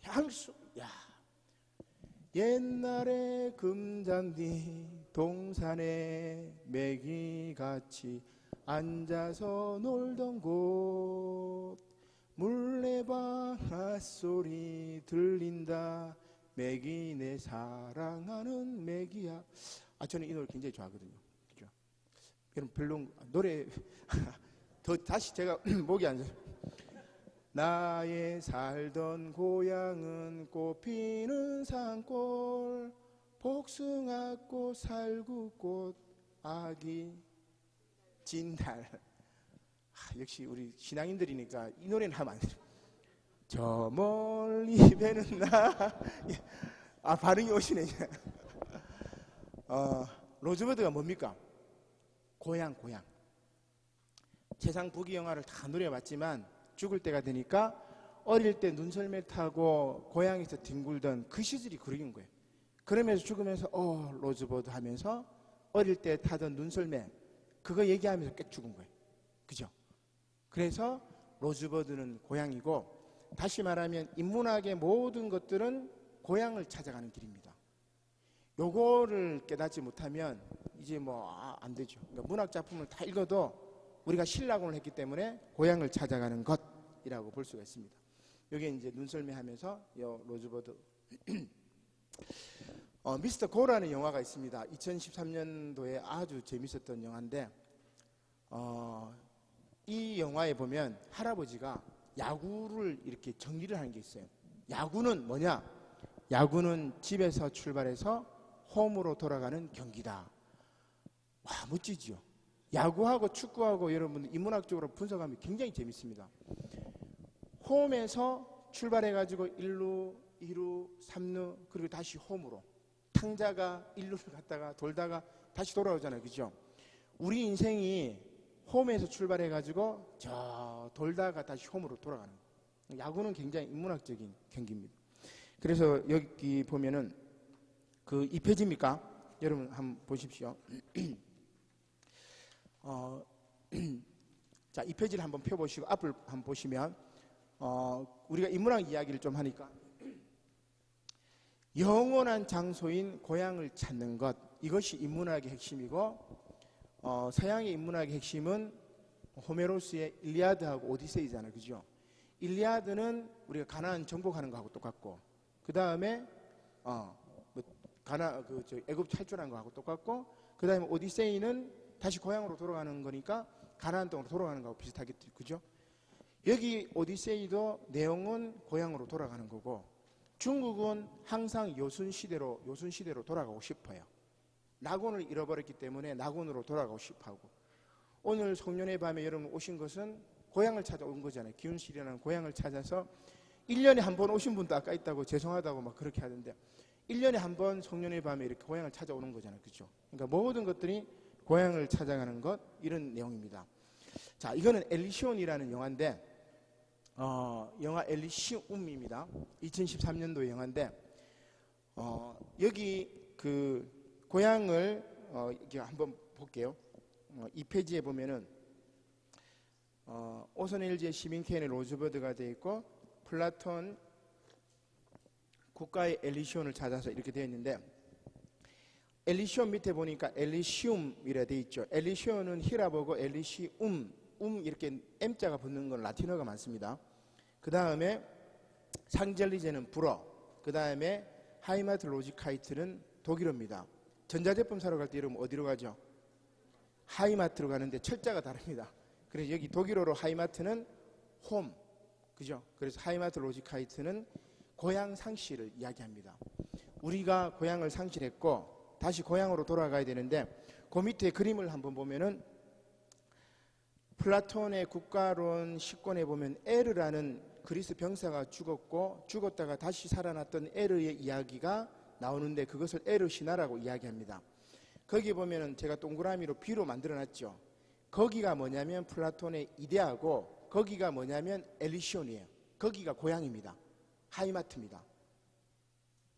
향수. 야, 옛날에 금잔디 동산에 매기같이 앉아서 놀던 곳 물레방아 소리 들린다 매기 내 사랑하는 매기야. 저는 이 노래 굉장히 좋아하거든요. 그죠? 여러분 별로 노래 더 다시 제가 목이 안 좋아요. 나의 살던 고향은 꽃피는 산골 복숭아꽃 살구꽃 아기 진달. 역시 우리 신앙인들이니까 이 노래는 하면 안 돼요. 저 멀리 배는 나. 반응이 오시네. 로즈버드가 뭡니까? 고향. 세상 부귀영화를 다 누려봤지만 죽을 때가 되니까 어릴 때 눈썰매 타고 고향에서 뒹굴던 그 시절이 그리운 거예요. 그러면서 죽으면서 로즈버드 하면서 어릴 때 타던 눈썰매 그거 얘기하면서 꽤 죽은 거예요. 그죠? 그래서 로즈버드는 고향이고, 다시 말하면 인문학의 모든 것들은 고향을 찾아가는 길입니다. 요거를 깨닫지 못하면 이제 안 되죠. 그러니까 문학 작품을 다 읽어도 우리가 신락원을 했기 때문에 고향을 찾아가는 것이라고 볼 수가 있습니다. 여기 이제 눈썰매 하면서 요 로즈버드 미스터 고라는 영화가 있습니다. 2013년도에 아주 재밌었던 영화인데 이 영화에 보면 할아버지가 야구를 이렇게 정리를 하는 게 있어요. 야구는 뭐냐? 야구는 집에서 출발해서 홈으로 돌아가는 경기다. 와, 멋지죠? 야구하고 축구하고 여러분 인문학적으로 분석하면 굉장히 재밌습니다. 홈에서 출발해가지고 1루, 2루, 3루 그리고 다시 홈으로 탕자가 1루를 갔다가 돌다가 다시 돌아오잖아요. 그죠? 우리 인생이 홈에서 출발해가지고 저 돌다가 다시 홈으로 돌아가는 거예요. 야구는 굉장히 인문학적인 경기입니다. 그래서 여기 보면은 그 2페이지입니까? 여러분 한번 보십시오. 자, 2페이지를 한번 펴보시고 앞을 한번 보시면 우리가 인문학 이야기를 좀 하니까 영원한 장소인 고향을 찾는 것, 이것이 인문학의 핵심이고 서양의 인문학의 핵심은 호메로스의 일리아드하고 오디세이잖아요. 그죠? 일리아드는 우리가 가나안 정복하는 거하고 똑같고, 그 다음에 애굽 탈출하는 거하고 똑같고, 그 다음에 오디세이는 다시 고향으로 돌아가는 거니까 가나안 땅으로 돌아가는 거하고 비슷하겠죠. 그죠? 여기 오디세이도 내용은 고향으로 돌아가는 거고, 중국은 항상 요순시대로 돌아가고 싶어요. 낙원을 잃어버렸기 때문에 낙원으로 돌아가고 싶어하고, 오늘 송년회 밤에 여러분 오신 것은 고향을 찾아온 거잖아요. 기운실이라는 고향을 찾아서 1년에 한 번 오신 분도 아까 있다고 죄송하다고 막 그렇게 하던데 1년에 한 번 송년회 밤에 이렇게 고향을 찾아오는 거잖아요. 그렇죠? 그러니까 모든 것들이 고향을 찾아가는 것, 이런 내용입니다. 자, 이거는 엘리시온이라는 영화인데 영화 엘리시움입니다. 2013년도 영화인데 여기 그 고향을 이렇게 한번 볼게요. 2페이지에 보면은 오선일제 시민케인의 로즈버드가 되어 있고 플라톤 국가의 엘리시온을 찾아서 이렇게 되어 있는데, 엘리시온 밑에 보니까 엘리시움이라 되어 있죠. 엘리시온은 히라보고 엘리시움, 이렇게 M자가 붙는 건 라틴어가 많습니다. 그 다음에 상젤리제는 불어, 그 다음에 하이마트 로지카이트는 독일어입니다. 전자제품 사러 갈 때 여러분 어디로 가죠? 하이마트로 가는데 철자가 다릅니다. 그래서 여기 독일어로 하이마트는 홈, 그죠? 그래서 하이마트 로지카이트는 고향 상실을 이야기합니다. 우리가 고향을 상실했고 다시 고향으로 돌아가야 되는데, 그 밑에 그림을 한번 보면은 플라톤의 국가론 10권에 보면 에르라는 그리스 병사가 죽었다가 다시 살아났던 에르의 이야기가 나오는데 그것을 에르 신화라고 이야기합니다. 거기 보면은 제가 동그라미로 B로 만들어놨죠. 거기가 뭐냐면 플라톤의 이데아고, 거기가 뭐냐면 엘리시온이에요. 거기가 고향입니다. 하이마트입니다.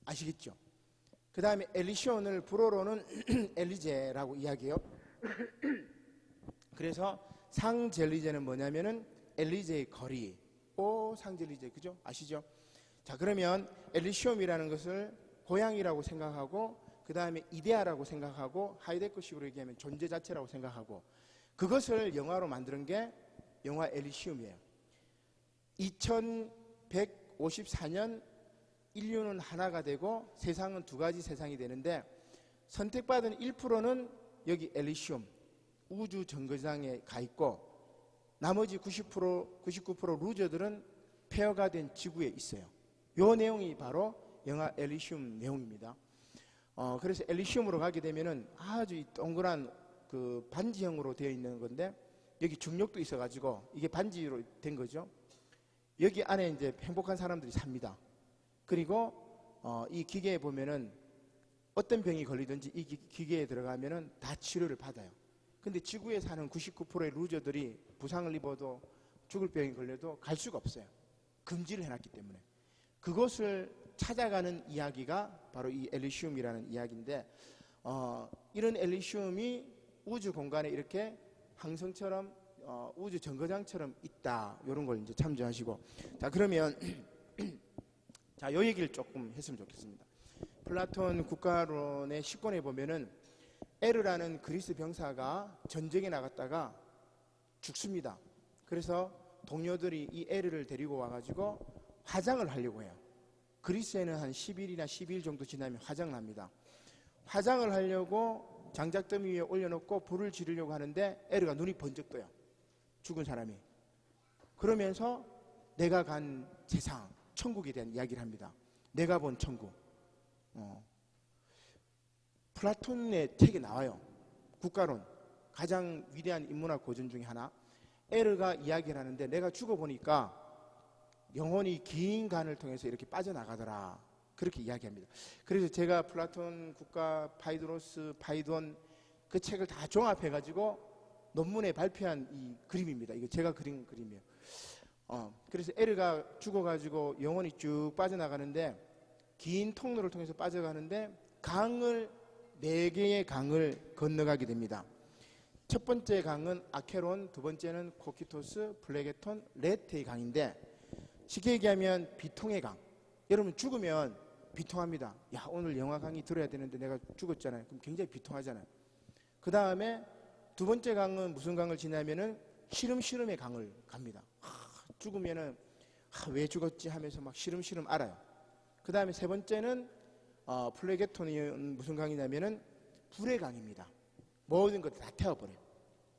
아시겠죠? 그 다음에 엘리시온을 불어로는 엘리제라고 이야기해요. 그래서 상젤리제는 뭐냐면은 엘리제의 거리, 상젤리제, 그죠? 아시죠? 자, 그러면 엘리시움이라는 것을 고향이라고 생각하고, 그 다음에 이데아라고 생각하고, 하이데커식으로 얘기하면 존재 자체라고 생각하고, 그것을 영화로 만드는 게 영화 엘리시움이에요. 2154년 인류는 하나가 되고 세상은 두 가지 세상이 되는데, 선택받은 1%는 여기 엘리시움 우주 정거장에 가 있고, 나머지 99% 루저들은 폐허가 된 지구에 있어요. 이 내용이 바로 영화 엘리시움 내용입니다. 그래서 엘리시움으로 가게 되면은 아주 이 동그란 그 반지형으로 되어 있는 건데, 여기 중력도 있어가지고 이게 반지로 된 거죠. 여기 안에 이제 행복한 사람들이 삽니다. 그리고 이 기계에 보면은 어떤 병이 걸리든지 이 기계에 들어가면은 다 치료를 받아요. 근데 지구에 사는 99%의 루저들이 부상을 입어도 죽을 병이 걸려도 갈 수가 없어요. 금지를 해놨기 때문에. 그것을 찾아가는 이야기가 바로 이 엘리시움이라는 이야기인데, 이런 엘리시움이 우주 공간에 이렇게 항성처럼 우주 정거장처럼 있다. 이런 걸 이제 참조하시고, 자 그러면 자, 요 얘기를 조금 했으면 좋겠습니다. 플라톤 국가론의 10권에 보면은 에르라는 그리스 병사가 전쟁에 나갔다가 죽습니다. 그래서 동료들이 이 에르를 데리고 와가지고 화장을 하려고 해요. 그리스에는 한 10일이나 12일 정도 지나면 화장을 합니다. 화장을 하려고 장작더미 위에 올려놓고 불을 지르려고 하는데 에르가 눈이 번쩍 떠요. 죽은 사람이. 그러면서 내가 간 세상, 천국에 대한 이야기를 합니다. 내가 본 천국. 플라톤의 책에 나와요. 국가론. 가장 위대한 인문학 고전 중에 하나. 에르가 이야기를 하는데 내가 죽어보니까 영혼이 긴 간을 통해서 이렇게 빠져나가더라. 그렇게 이야기합니다. 그래서 제가 플라톤 국가 파이드로스, 파이돈 그 책을 다 종합해가지고 논문에 발표한 이 그림입니다. 이거 제가 그린 그림이에요. 그래서 에르가 죽어가지고 영혼이 쭉 빠져나가는데 긴 통로를 통해서 빠져가는데 강을 4개의 강을 건너가게 됩니다. 첫 번째 강은 아케론, 두 번째는 코키토스, 플레게톤, 레테의 강인데 쉽게 얘기하면 비통의 강. 여러분 죽으면 비통합니다. 야 오늘 영화 강의 들어야 되는데 내가 죽었잖아요. 그럼 굉장히 비통하잖아요. 그 다음에 두 번째 강은 무슨 강을 지나면은 시름시름의 강을 갑니다. 죽으면은 왜 죽었지 하면서 막 시름시름 알아요. 그 다음에 세 번째는 플레게톤이 무슨 강이냐면은 불의 강입니다. 모든 것을 다 태워버려요.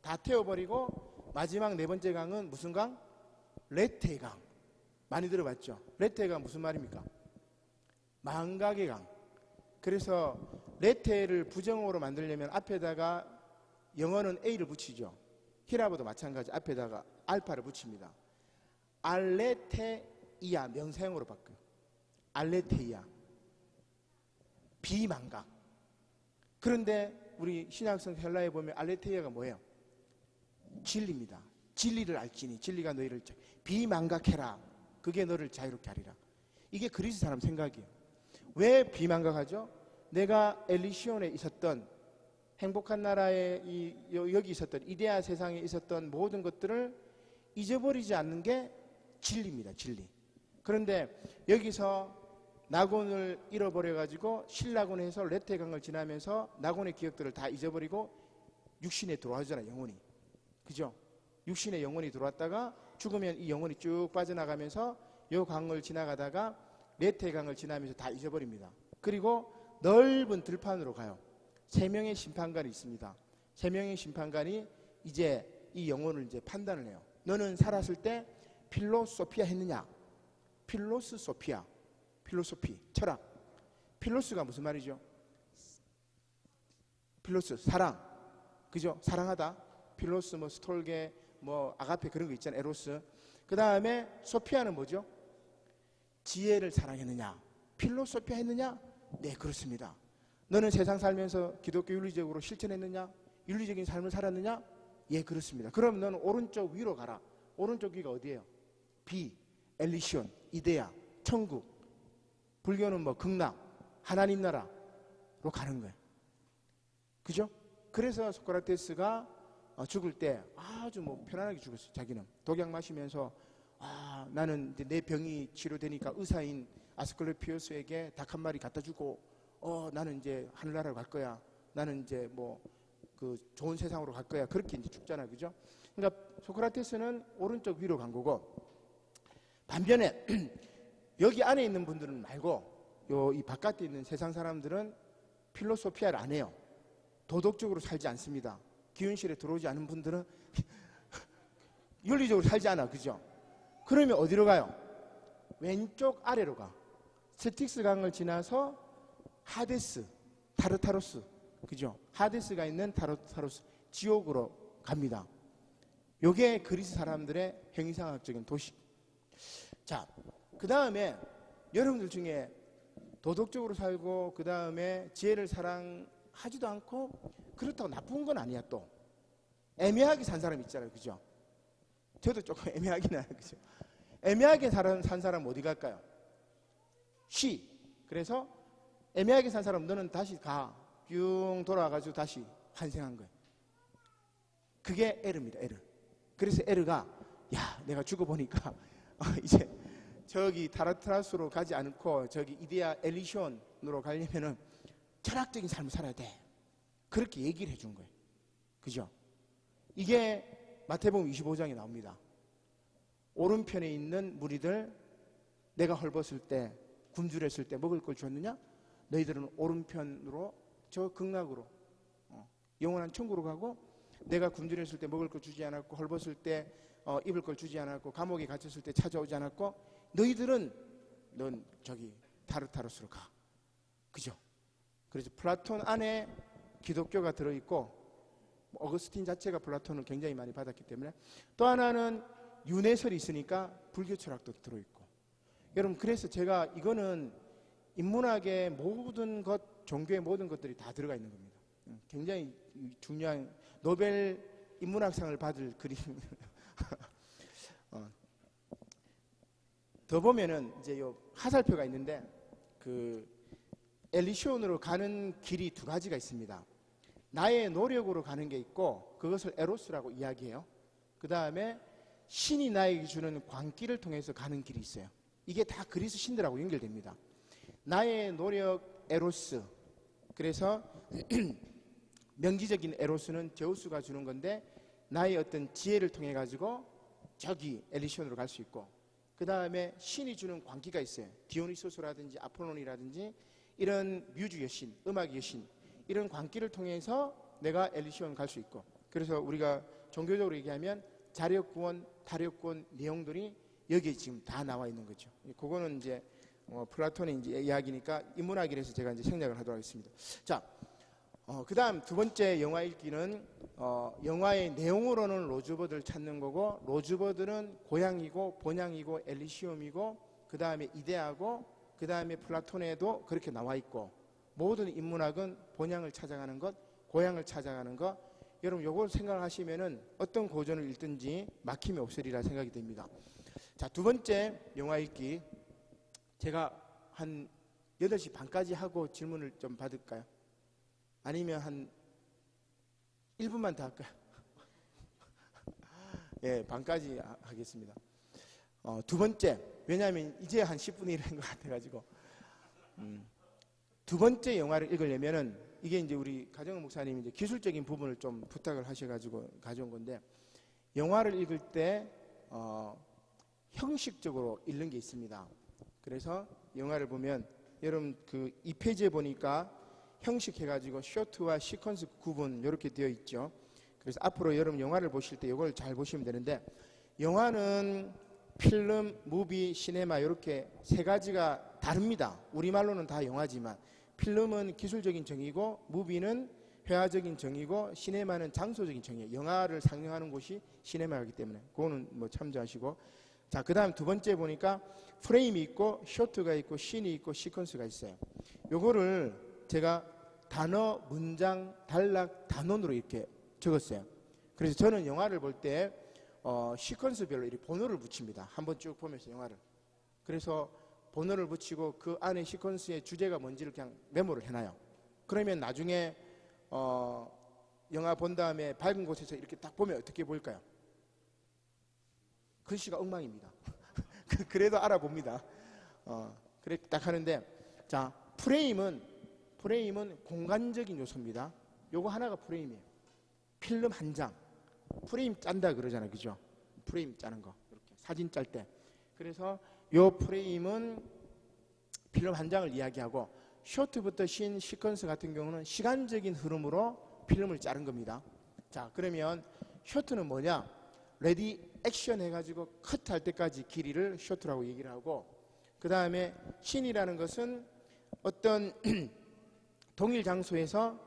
다 태워버리고 마지막 네 번째 강은 무슨 강? 레테의 강. 많이 들어봤죠? 레테의 강 무슨 말입니까? 망각의 강. 그래서 레테를 부정어로 만들려면 앞에다가 영어는 A를 붙이죠. 히라보도 마찬가지 앞에다가 알파를 붙입니다. 알레테이아 명사형으로 바꿔요. 알레테이아. 비망각. 그런데 우리 신약성 헬라에 보면 알레테이아가 뭐예요? 진리입니다. 진리를 알지니 진리가 너희를 비망각해라. 그게 너를 자유롭게 하리라. 이게 그리스 사람 생각이에요. 왜 비망각하죠? 내가 엘리시온에 있었던 행복한 나라에 여기 있었던 이데아 세상에 있었던 모든 것들을 잊어버리지 않는 게 진리입니다. 진리. 그런데 여기서 낙원을 잃어버려가지고 신낙원에서 레테강을 지나면서 낙원의 기억들을 다 잊어버리고 육신에 들어와주잖아요. 영혼이. 그죠? 육신의 영혼이 들어왔다가 죽으면 이 영혼이 쭉 빠져나가면서 이 강을 지나가다가 레테강을 지나면서 다 잊어버립니다. 그리고 넓은 들판으로 가요. 3명의 심판관이 있습니다. 3명의 심판관이 이제 이 영혼을 이제 판단을 해요. 너는 살았을 때 필로소피아 했느냐? 필로스 소피아. 필로소피, 철학. 필로스가 무슨 말이죠? 필로스, 사랑. 그죠? 사랑하다. 필로스, 뭐 스톨게, 뭐 아가페 그런 거 있잖아요. 에로스. 그 다음에 소피아는 뭐죠? 지혜를 사랑했느냐? 필로소피아 했느냐? 네, 그렇습니다. 너는 세상 살면서 기독교 윤리적으로 실천했느냐? 윤리적인 삶을 살았느냐? 예, 그렇습니다. 그럼 너는 오른쪽 위로 가라. 오른쪽 위가 어디예요? 비, 엘리시온, 이데아, 천국. 불교는 뭐 극락, 하나님 나라로 가는 거예요. 그죠? 그래서 소크라테스가 죽을 때 아주 뭐 편안하게 죽었어요. 자기는 독약 마시면서 나는 이제 내 병이 치료되니까 의사인 아스클레피오스에게 닭 한 마리 갖다 주고 나는 이제 하늘나라로 갈 거야. 나는 이제 뭐 그 좋은 세상으로 갈 거야. 그렇게 이제 죽잖아요. 그죠? 그러니까 소크라테스는 오른쪽 위로 간 거고, 반면에 여기 안에 있는 분들은 말고 이 바깥에 있는 세상 사람들은 필로소피아를 안 해요. 도덕적으로 살지 않습니다. 기운실에 들어오지 않은 분들은 윤리적으로 살지 않아. 그죠? 그러면 어디로 가요? 왼쪽 아래로 가. 스틱스 강을 지나서 하데스, 타르타로스. 그죠? 하데스가 있는 타르타로스, 지옥으로 갑니다. 요게 그리스 사람들의 행위상학적인 도식. 자, 그 다음에 여러분들 중에 도덕적으로 살고 그 다음에 지혜를 사랑하지도 않고 그렇다고 나쁜 건 아니야. 또 애매하게 산 사람 있잖아요. 그죠? 저도 조금 애매하긴 해요. 그죠? 애매하게 산 사람 어디 갈까요? 쉬. 그래서 애매하게 산 사람 너는 다시 가. 쭉 돌아와가지고 다시 환생한 거예요. 그게 에르입니다. 에르. 그래서 에르가 야 내가 죽어보니까 이제 저기 타르타스로 가지 않고 저기 이데아 엘리시온으로 가려면은 철학적인 삶을 살아야 돼. 그렇게 얘기를 해준 거예요. 그죠? 이게 마태복음 25장에 나옵니다. 오른편에 있는 무리들 내가 헐벗을 때 굶주렸을 때 먹을 걸 줬느냐? 너희들은 오른편으로 저 극락으로 영원한 천국으로 가고 내가 굶주렸을 때 먹을 걸 주지 않았고 헐벗을 때 입을 걸 주지 않았고 감옥에 갇혔을 때 찾아오지 않았고 너희들은 넌 저기 타르타르스로 가. 그죠? 그래서 플라톤 안에 기독교가 들어있고 어거스틴 자체가 플라톤을 굉장히 많이 받았기 때문에 또 하나는 윤회설이 있으니까 불교 철학도 들어있고 여러분 그래서 제가 이거는 인문학의 모든 것 종교의 모든 것들이 다 들어가 있는 겁니다. 굉장히 중요한 노벨 인문학상을 받을 그림. 더 보면은 이제 요 하살표가 있는데 그 엘리시온으로 가는 길이 두 가지가 있습니다. 나의 노력으로 가는 게 있고 그것을 에로스라고 이야기해요. 그 다음에 신이 나에게 주는 광기를 통해서 가는 길이 있어요. 이게 다 그리스 신들하고 연결됩니다. 나의 노력 에로스. 그래서 명기적인 에로스는 제우스가 주는 건데 나의 어떤 지혜를 통해 가지고 저기 엘리시온으로 갈 수 있고 그 다음에 신이 주는 광기가 있어요. 디오니소스라든지 아폴론이라든지 이런 뮤즈 여신, 음악 여신 이런 광기를 통해서 내가 엘리시온 갈 수 있고 그래서 우리가 종교적으로 얘기하면 자력구원, 타력구원 내용들이 여기에 지금 다 나와 있는 거죠. 그거는 이제 플라톤의 이제 이야기니까 인문학이라서 제가 이제 생략을 하도록 하겠습니다. 자, 그 다음 두 번째 영화 읽기는 영화의 내용으로는 로즈버드를 찾는 거고 로즈버드는 고향이고 본향이고 엘리시움이고 그 다음에 이데아고 그 다음에 플라톤에도 그렇게 나와 있고 모든 인문학은 본향을 찾아가는 것, 고향을 찾아가는 것 여러분 요걸 생각하시면은 어떤 고전을 읽든지 막힘이 없으리라 생각이 됩니다. 자, 두 번째 영화 읽기 제가 한 8시 반까지 하고 질문을 좀 받을까요? 아니면 한 1분만 더 할까요? 예, 반까지 하겠습니다. 두 번째, 왜냐하면 이제 한 10분이 된 것 같아가지고 두 번째 영화를 읽으려면은 이게 이제 우리 가정은 목사님이 이제 기술적인 부분을 좀 부탁을 하셔가지고 가져온 건데 영화를 읽을 때 형식적으로 읽는 게 있습니다. 그래서 영화를 보면 여러분 그 2페이지에 보니까 형식해가지고 쇼트와 시퀀스 구분 이렇게 되어 있죠. 그래서 앞으로 여러분 영화를 보실 때 이걸 잘 보시면 되는데 영화는 필름, 무비, 시네마 이렇게 세 가지가 다릅니다. 우리말로는 다 영화지만 필름은 기술적인 정의고 무비는 회화적인 정의고 시네마는 장소적인 정의예요. 영화를 상영하는 곳이 시네마이기 때문에 그거는 뭐 참조하시고 자, 그 다음 두 번째 보니까 프레임이 있고 쇼트가 있고 씬이 있고 시퀀스가 있어요. 요거를 제가 단어, 문장, 단락, 단원으로 이렇게 적었어요. 그래서 저는 영화를 볼 때 시퀀스별로 이렇게 번호를 붙입니다. 한번 쭉 보면서 영화를. 그래서 번호를 붙이고 그 안에 시퀀스의 주제가 뭔지를 그냥 메모를 해놔요. 그러면 나중에 영화 본 다음에 밝은 곳에서 이렇게 딱 보면 어떻게 보일까요? 글씨가 엉망입니다. 그래도 알아봅니다. 그래 딱 하는데 자 프레임은 공간적인 요소입니다. 요거 하나가 프레임이에요. 필름 한 장. 프레임 짠다 그러잖아요. 그죠? 프레임 짜는 거. 이렇게 사진 짤 때. 그래서 요 프레임은 필름 한 장을 이야기하고 쇼트부터 씬, 시퀀스 같은 경우는 시간적인 흐름으로 필름을 자른 겁니다. 자, 그러면 쇼트는 뭐냐? 레디 액션 해가지고 컷할 때까지 길이를 쇼트라고 얘기를 하고 그 다음에 씬이라는 것은 어떤 동일 장소에서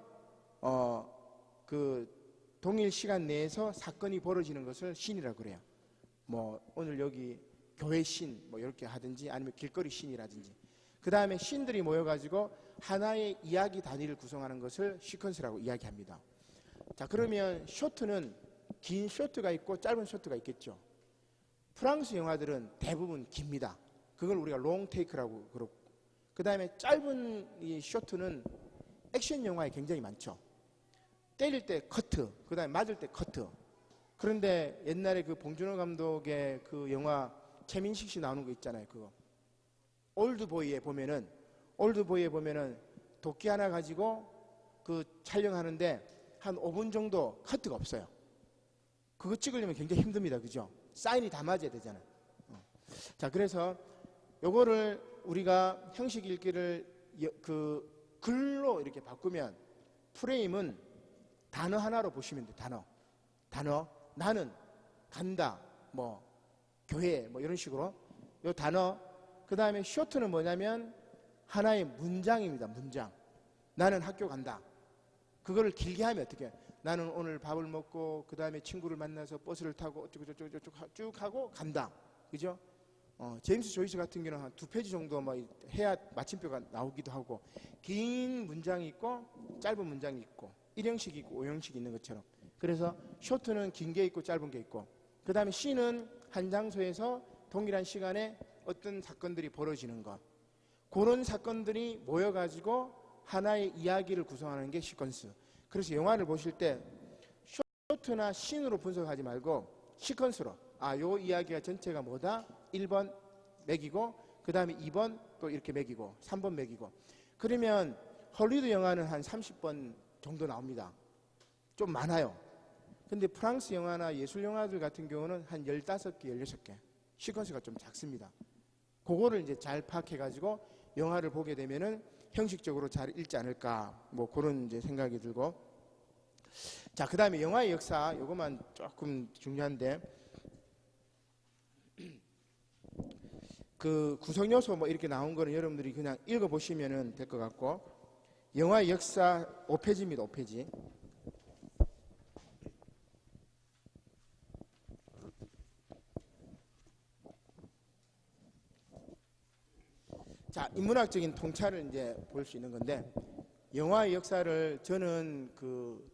그 동일 시간 내에서 사건이 벌어지는 것을 씬이라고 그래요. 뭐 오늘 여기 교회 씬 뭐 이렇게 하든지 아니면 길거리 씬이라든지 그 다음에 씬들이 모여가지고 하나의 이야기 단위를 구성하는 것을 시퀀스라고 이야기합니다. 자, 그러면 쇼트는 긴 쇼트가 있고 짧은 쇼트가 있겠죠. 프랑스 영화들은 대부분 깁니다. 그걸 우리가 롱 테이크라고 그러고, 그 다음에 짧은 이 쇼트는 액션 영화에 굉장히 많죠. 때릴 때 커트, 그 다음에 맞을 때 커트. 그런데 옛날에 그 봉준호 감독의 그 영화 최민식 씨 나오는 거 있잖아요. 그거 올드보이에 보면은 도끼 하나 가지고 그 촬영하는데 한 5분 정도 커트가 없어요. 그거 찍으려면 굉장히 힘듭니다. 그죠? 사인이 다 맞아야 되잖아요. 자, 그래서 요거를 우리가 형식 읽기를 그 글로 이렇게 바꾸면 프레임은 단어 하나로 보시면 돼요. 단어. 나는 간다. 뭐 교회 뭐 이런 식으로 요 단어. 그 다음에 쇼트는 뭐냐면 하나의 문장입니다. 문장. 나는 학교 간다. 그거를 길게 하면 어떻게 해요? 나는 오늘 밥을 먹고 그 다음에 친구를 만나서 버스를 타고 어쩌고 저쩌고 쭉 하고 간다. 그죠? 제임스 조이스 같은 경우는 한 2페이지 정도 뭐 해야 마침표가 나오기도 하고, 긴 문장이 있고 짧은 문장이 있고 1형식이 있고 5형식이 있는 것처럼. 그래서 쇼트는 긴 게 있고 짧은 게 있고, 그 다음에 씬은 한 장소에서 동일한 시간에 어떤 사건들이 벌어지는 것, 그런 사건들이 모여가지고 하나의 이야기를 구성하는 게 시퀀스. 그래서 영화를 보실 때 쇼트나 씬으로 분석하지 말고 시퀀스로, 요 이야기가 전체가 뭐다? 1번 매기고, 그 다음에 2번 또 이렇게 매기고, 3번 매기고. 그러면 헐리우드 영화는 한 30번 정도 나옵니다. 좀 많아요. 근데 프랑스 영화나 예술 영화들 같은 경우는 한 15개, 16개. 시퀀스가 좀 작습니다. 그거를 이제 잘 파악해가지고 영화를 보게 되면은 형식적으로 잘 읽지 않을까, 뭐 그런 이제 생각이 들고. 자, 그 다음에 영화의 역사, 요것만 조금 중요한데, 그 구성 요소 뭐 이렇게 나온 거는 여러분들이 그냥 읽어보시면 될 것 같고, 영화의 역사 5페이지입니다. 5페이지. 자, 인문학적인 통찰을 이제 볼 수 있는 건데, 영화의 역사를 저는 그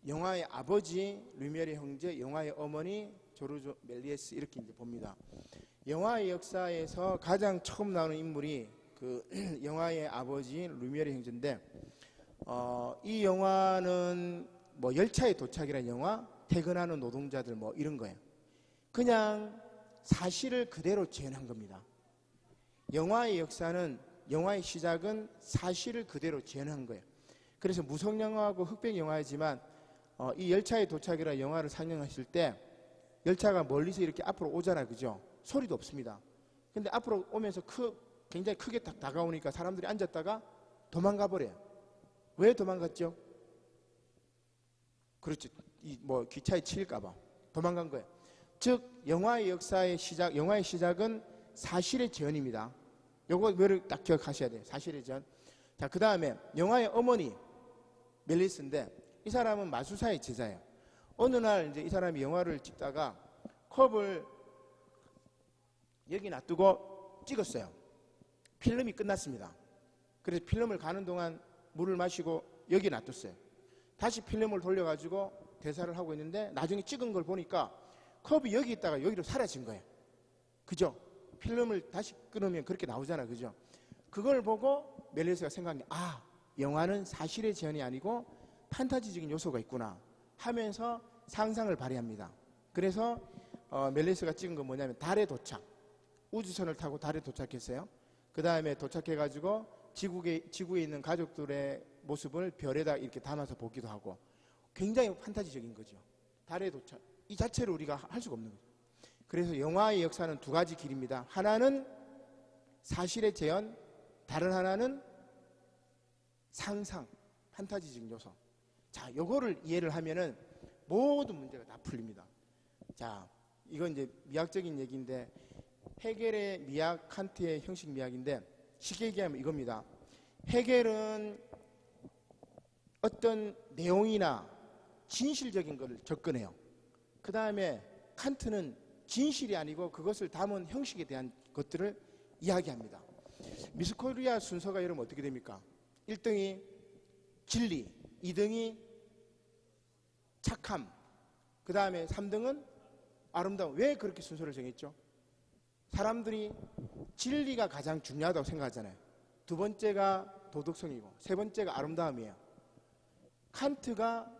영화의 아버지 류미에르 형제, 영화의 어머니 조르조 멜리에스 이렇게 이제 봅니다. 영화의 역사에서 가장 처음 나오는 인물이 그 영화의 아버지 류미에르 형제인데, 이 영화는 뭐 열차의 도착이라는 영화, 퇴근하는 노동자들 뭐 이런 거예요. 그냥 사실을 그대로 재현한 겁니다. 영화의 역사는, 영화의 시작은 사실을 그대로 재현한 거예요. 그래서 무성영화하고 흑백영화이지만 이 열차의 도착이라는 영화를 상영하실 때 열차가 멀리서 이렇게 앞으로 오잖아요. 그죠? 소리도 없습니다. 근데 앞으로 오면서 굉장히 크게 딱 다가오니까 사람들이 앉았다가 도망가 버려요. 왜 도망갔죠? 그렇죠. 뭐 기차에 치일까봐 도망간 거예요. 즉 영화의 역사의 시작, 영화의 시작은 사실의 재현입니다. 요거 뭐를 딱 기억하셔야 돼요. 사실의 재현. 자, 그 다음에 영화의 어머니 멜리스인데, 이 사람은 마술사의 제자예요. 어느 날 이제 이 사람이 영화를 찍다가 컵을 여기 놔두고 찍었어요. 필름이 끝났습니다. 그래서 필름을 가는 동안 물을 마시고 여기 놔뒀어요. 다시 필름을 돌려가지고 대사를 하고 있는데 나중에 찍은 걸 보니까 컵이 여기 있다가 여기로 사라진 거예요. 그죠? 필름을 다시 끊으면 그렇게 나오잖아. 그죠? 그걸 보고 멜리스가 생각해, 영화는 사실의 재현이 아니고 판타지적인 요소가 있구나 하면서 상상을 발휘합니다. 그래서 멜리스가 찍은 건 뭐냐면 달에 도착, 우주선을 타고 달에 도착했어요. 그 다음에 도착해가지고 지구에 있는 가족들의 모습을 별에다 이렇게 담아서 보기도 하고, 굉장히 판타지적인 거죠. 달에 도착, 이 자체를 우리가 할 수가 없는 거죠. 그래서 영화의 역사는 두 가지 길입니다. 하나는 사실의 재현, 다른 하나는 상상, 판타지적인 요소. 자, 요거를 이해를 하면은 모든 문제가 다 풀립니다. 자, 이건 이제 미학적인 얘기인데, 헤겔의 미학, 칸트의 형식 미학인데, 쉽게 얘기하면 이겁니다. 헤겔은 어떤 내용이나 진실적인 것을 접근해요. 그 다음에 칸트는 진실이 아니고 그것을 담은 형식에 대한 것들을 이야기합니다. 미스 코리아 순서가 여러분 어떻게 됩니까? 1등이 진리, 2등이 착함, 그 다음에 3등은 아름다움. 왜 그렇게 순서를 정했죠? 사람들이 진리가 가장 중요하다고 생각하잖아요. 두 번째가 도덕성이고 세 번째가 아름다움이에요. 칸트가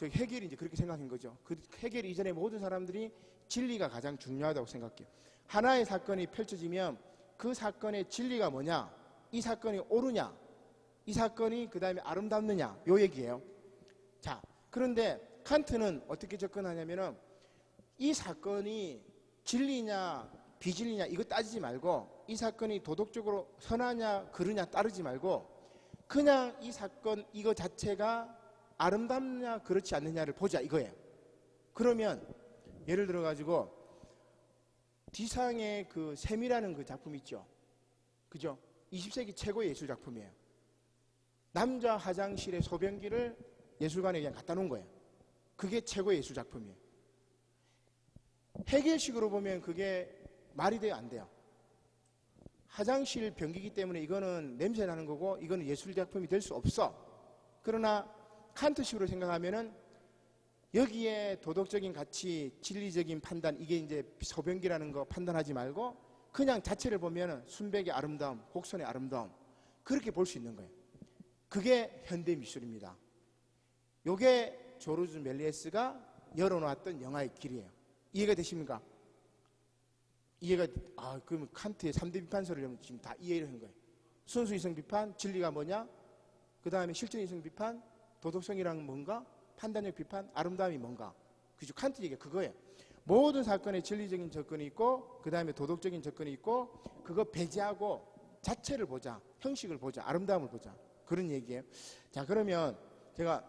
해겔이 이제 그렇게 생각한 거죠. 그 해겔 이전에 모든 사람들이 진리가 가장 중요하다고 생각해요. 하나의 사건이 펼쳐지면 그 사건의 진리가 뭐냐, 이 사건이 옳으냐, 이 사건이 그 다음에 아름답느냐, 요 얘기예요. 자, 그런데 칸트는 어떻게 접근하냐면은 이 사건이 진리냐 비진리냐 이거 따지지 말고, 이 사건이 도덕적으로 선하냐 그르냐 따르지 말고, 그냥 이 사건 이거 자체가 아름답냐 그렇지 않느냐를 보자 이거예요. 그러면 예를 들어 가지고 뒤상의 그 샘이라는 그 작품 있죠, 그죠? 20세기 최고의 예술 작품이에요. 남자 화장실의 소변기를 예술관에 그냥 갖다 놓은 거예요. 그게 최고의 예술 작품이에요. 해겔식으로 보면 그게 말이 돼요, 안 돼요? 화장실 변기이기 때문에 이거는 냄새 나는 거고 이거는 예술 작품이 될 수 없어. 그러나 칸트식으로 생각하면은 여기에 도덕적인 가치, 진리적인 판단, 이게 이제 소변기라는 거 판단하지 말고 그냥 자체를 보면은 순백의 아름다움, 곡선의 아름다움, 그렇게 볼 수 있는 거예요. 그게 현대 미술입니다. 요게 조르주 멜리에스가 열어놓았던 영화의 길이에요. 이해가 되십니까? 그러면 칸트의 3대 비판서를 지금 다 이해를 한 거예요. 순수 이성 비판, 진리가 뭐냐? 그 다음에 실존 이성 비판, 도덕성이란 뭔가? 판단력 비판, 아름다움이 뭔가? 그죠? 칸트 얘기가 그거예요. 모든 사건에 진리적인 접근이 있고, 그 다음에 도덕적인 접근이 있고, 그거 배제하고 자체를 보자, 형식을 보자, 아름다움을 보자, 그런 얘기예요. 자, 그러면 제가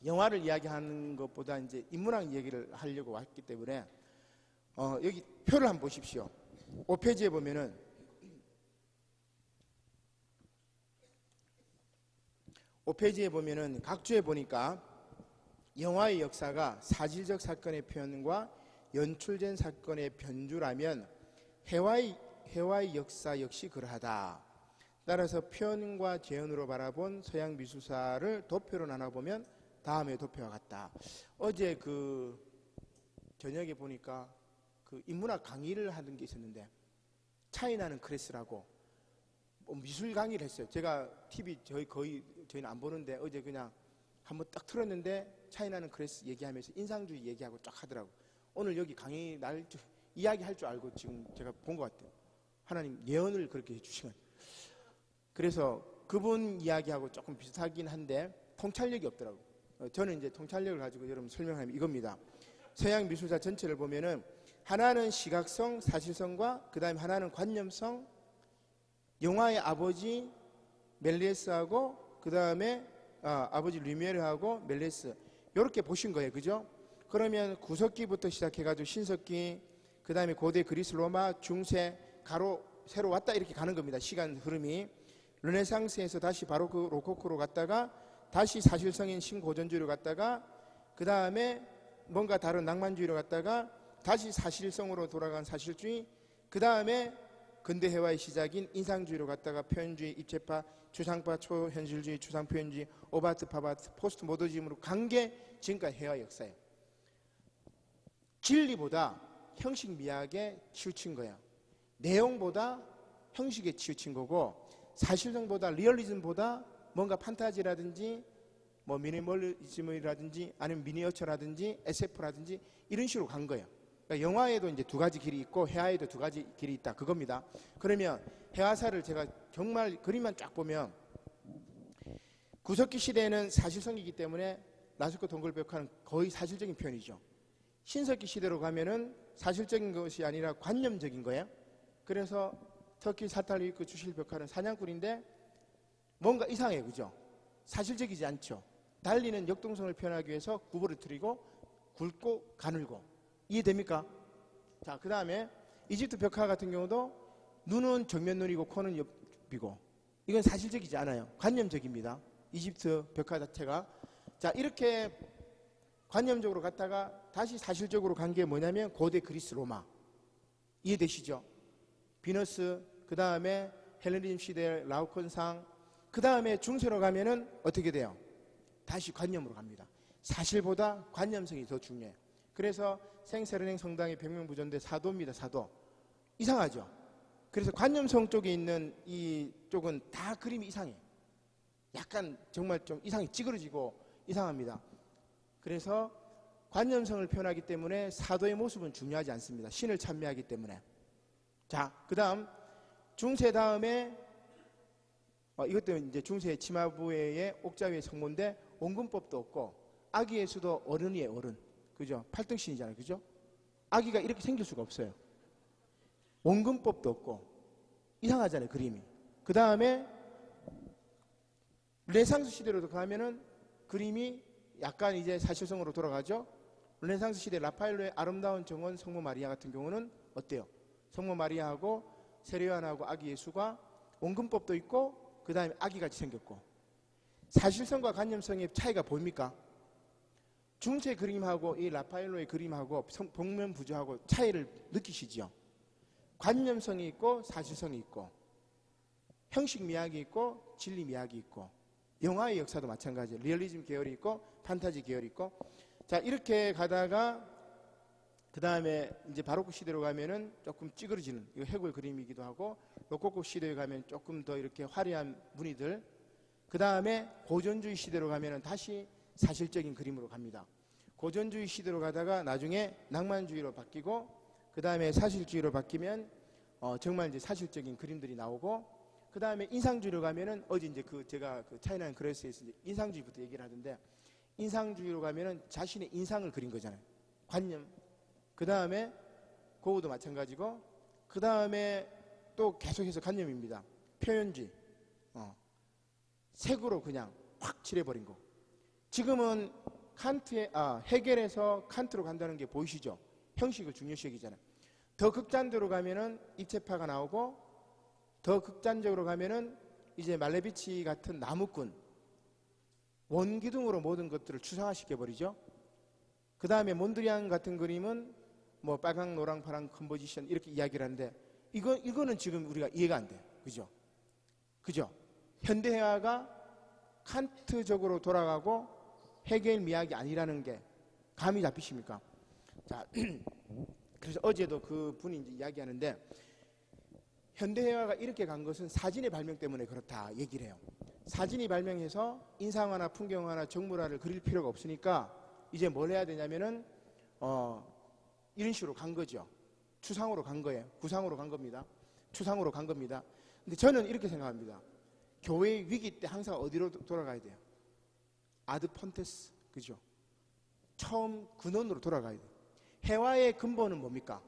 영화를 이야기하는 것보다 이제 인문학 얘기를 하려고 왔기 때문에 여기 표를 한번 보십시오. 5페이지에 보면은 각주에 보니까 영화의 역사가 사실적 사건의 표현과 연출된 사건의 변주라면 해와의 역사 역시 그러하다. 따라서 표현과 재현으로 바라본 서양 미술사를 도표로 나눠보면 다음의 도표와 같다. 어제 그 저녁에 보니까 그 인문학 강의를 하는 게 있었는데, 차이나는 크레스라고 미술 강의를 했어요. 제가 TV 저희는 안 보는데 어제 그냥 한번 딱 틀었는데 차이나는 크레스 얘기하면서 인상주의 얘기하고 쫙 하더라고. 오늘 여기 강의 이야기할 줄 알고 지금 제가 본 것 같아요. 하나님 예언을 그렇게 해주시면. 그래서 그분 이야기하고 조금 비슷하긴 한데 통찰력이 없더라고. 저는 이제 통찰력을 가지고 여러분 설명하면 이겁니다. 서양 미술사 전체를 보면은 하나는 시각성, 사실성과 그 다음에 하나는 관념성, 영화의 아버지 멜리에스하고 그 다음에 아버지 류미에르하고 멜리에스, 이렇게 보신 거예요. 그죠? 그러면 구석기부터 시작해가지고 신석기, 그 다음에 고대 그리스 로마, 중세, 가로, 세로 왔다 이렇게 가는 겁니다. 시간 흐름이. 르네상스에서 다시 바로크 로코코로 갔다가 다시 사실성인 신고전주의로 갔다가 그 다음에 뭔가 다른 낭만주의로 갔다가 다시 사실성으로 돌아간 사실주의, 그 다음에 근대해와의 시작인 인상주의로 갔다가 표현주의, 입체파, 추상파, 초현실주의, 추상표현주의, 오바트, 파바트, 포스트 모더니즘으로 간 게 지금까지 해와 역사예요. 진리보다 형식 미학에 치우친 거예요. 내용보다 형식에 치우친 거고, 사실성보다 리얼리즘보다 뭔가 판타지라든지 뭐 미니멀리즘이라든지 아니면 미니어처라든지 SF라든지 이런 식으로 간 거예요. 그러니까 영화에도 이제 두 가지 길이 있고 해화에도 두 가지 길이 있다, 그겁니다. 그러면 해화사를 제가 정말 그림만 쫙 보면 구석기 시대에는 사실성이기 때문에 라스코 동글벽화는 거의 사실적인 표현이죠. 신석기 시대로 가면은 사실적인 것이 아니라 관념적인 거예요. 그래서 터키 사탈리크 주실벽화는 사냥꾼인데 뭔가 이상해요. 그죠? 사실적이지 않죠. 달리는 역동성을 표현하기 위해서 구부를 트리고 굵고 가늘고. 이해됩니까? 자, 그 다음에 이집트 벽화 같은 경우도 눈은 정면 눈이고 코는 옆이고, 이건 사실적이지 않아요. 관념적입니다. 이집트 벽화 자체가. 자, 이렇게 관념적으로 갔다가 다시 사실적으로 간 게 뭐냐면 고대 그리스 로마. 이해되시죠? 비너스, 그 다음에 헬레니즘 시대 라오콘상, 그 다음에 중세로 가면은 어떻게 돼요? 다시 관념으로 갑니다. 사실보다 관념성이 더 중요해요. 그래서 생세련행 성당의 백명부전대 사도입니다. 사도. 이상하죠? 그래서 관념성 쪽에 있는 이 쪽은 다 그림이 이상해. 약간 정말 좀 이상이 찌그러지고 이상합니다. 그래서 관념성을 표현하기 때문에 사도의 모습은 중요하지 않습니다. 신을 찬미하기 때문에. 자, 그 다음 중세 다음에 이것 때문에 이제 중세 치마부회의 옥자위의 성모인데 원근법도 없고 아기 예수도 어른이에요. 어른. 그죠? 팔등신이잖아요. 그죠? 아기가 이렇게 생길 수가 없어요. 원근법도 없고 이상하잖아요. 그림이. 그 다음에 르네상스 시대로 가면은 그림이 약간 이제 사실성으로 돌아가죠. 르네상스 시대 라파엘로의 아름다운 정원 성모 마리아 같은 경우는 어때요? 성모 마리아하고 세례요한하고 아기 예수가 원근법도 있고 그 다음에 아기같이 생겼고 사실성과 관념성의 차이가 보입니까? 중세 그림하고 이 라파엘로의 그림하고 복면부조하고 차이를 느끼시죠? 관념성이 있고 사실성이 있고 형식 미학이 있고 진리 미학이 있고 영화의 역사도 마찬가지예요. 리얼리즘 계열이 있고 판타지 계열이 있고 자 이렇게 가다가 그 다음에 이제 바로크 시대로 가면은 조금 찌그러지는 이거 해골 그림이기도 하고 로코코 시대에 가면 조금 더 이렇게 화려한 무늬들 그 다음에 고전주의 시대로 가면은 다시 사실적인 그림으로 갑니다. 고전주의 시대로 가다가 나중에 낭만주의로 바뀌고 그 다음에 사실주의로 바뀌면 정말 이제 사실적인 그림들이 나오고 그 다음에 인상주의로 가면은 어제 이제 제가 차이나는 그레스에서 이제 인상주의부터 얘기를 하던데 인상주의로 가면은 자신의 인상을 그린 거잖아요. 관념. 그 다음에 고우도 마찬가지고 그 다음에 또 계속해서 관념입니다. 표현주의. 색으로 그냥 확 칠해버린 거. 지금은 헤겔에서 칸트로 간다는 게 보이시죠? 형식을 중요시 여기잖아요. 더 극단적으로 가면은 입체파가 나오고 더 극단적으로 가면은 이제 말레비치 같은 나무꾼 원기둥으로 모든 것들을 추상화시켜버리죠. 그 다음에 몬드리안 같은 그림은 뭐 빨강, 노랑, 파랑 컴포지션 이렇게 이야기를 하는데 이거는 지금 우리가 이해가 안 돼요. 그죠? 그죠? 현대회화가 칸트적으로 돌아가고 헤겔 미학이 아니라는 게 감이 잡히십니까? 자, 그래서 어제도 그 분이 이제 이야기하는데 현대회화가 이렇게 간 것은 사진의 발명 때문에 그렇다 얘기를 해요. 사진이 발명해서 인상화나 풍경화나 정물화를 그릴 필요가 없으니까 이제 뭘 해야 되냐면은 이런 식으로 간 거죠. 추상으로 간 거예요. 구상으로 간 겁니다. 추상으로 간 겁니다. 근데 저는 이렇게 생각합니다. 교회의 위기 때 항상 어디로 돌아가야 돼요? 아드 폰테스, 그죠? 처음 근원으로 돌아가야 돼요. 회화의 근본은 뭡니까?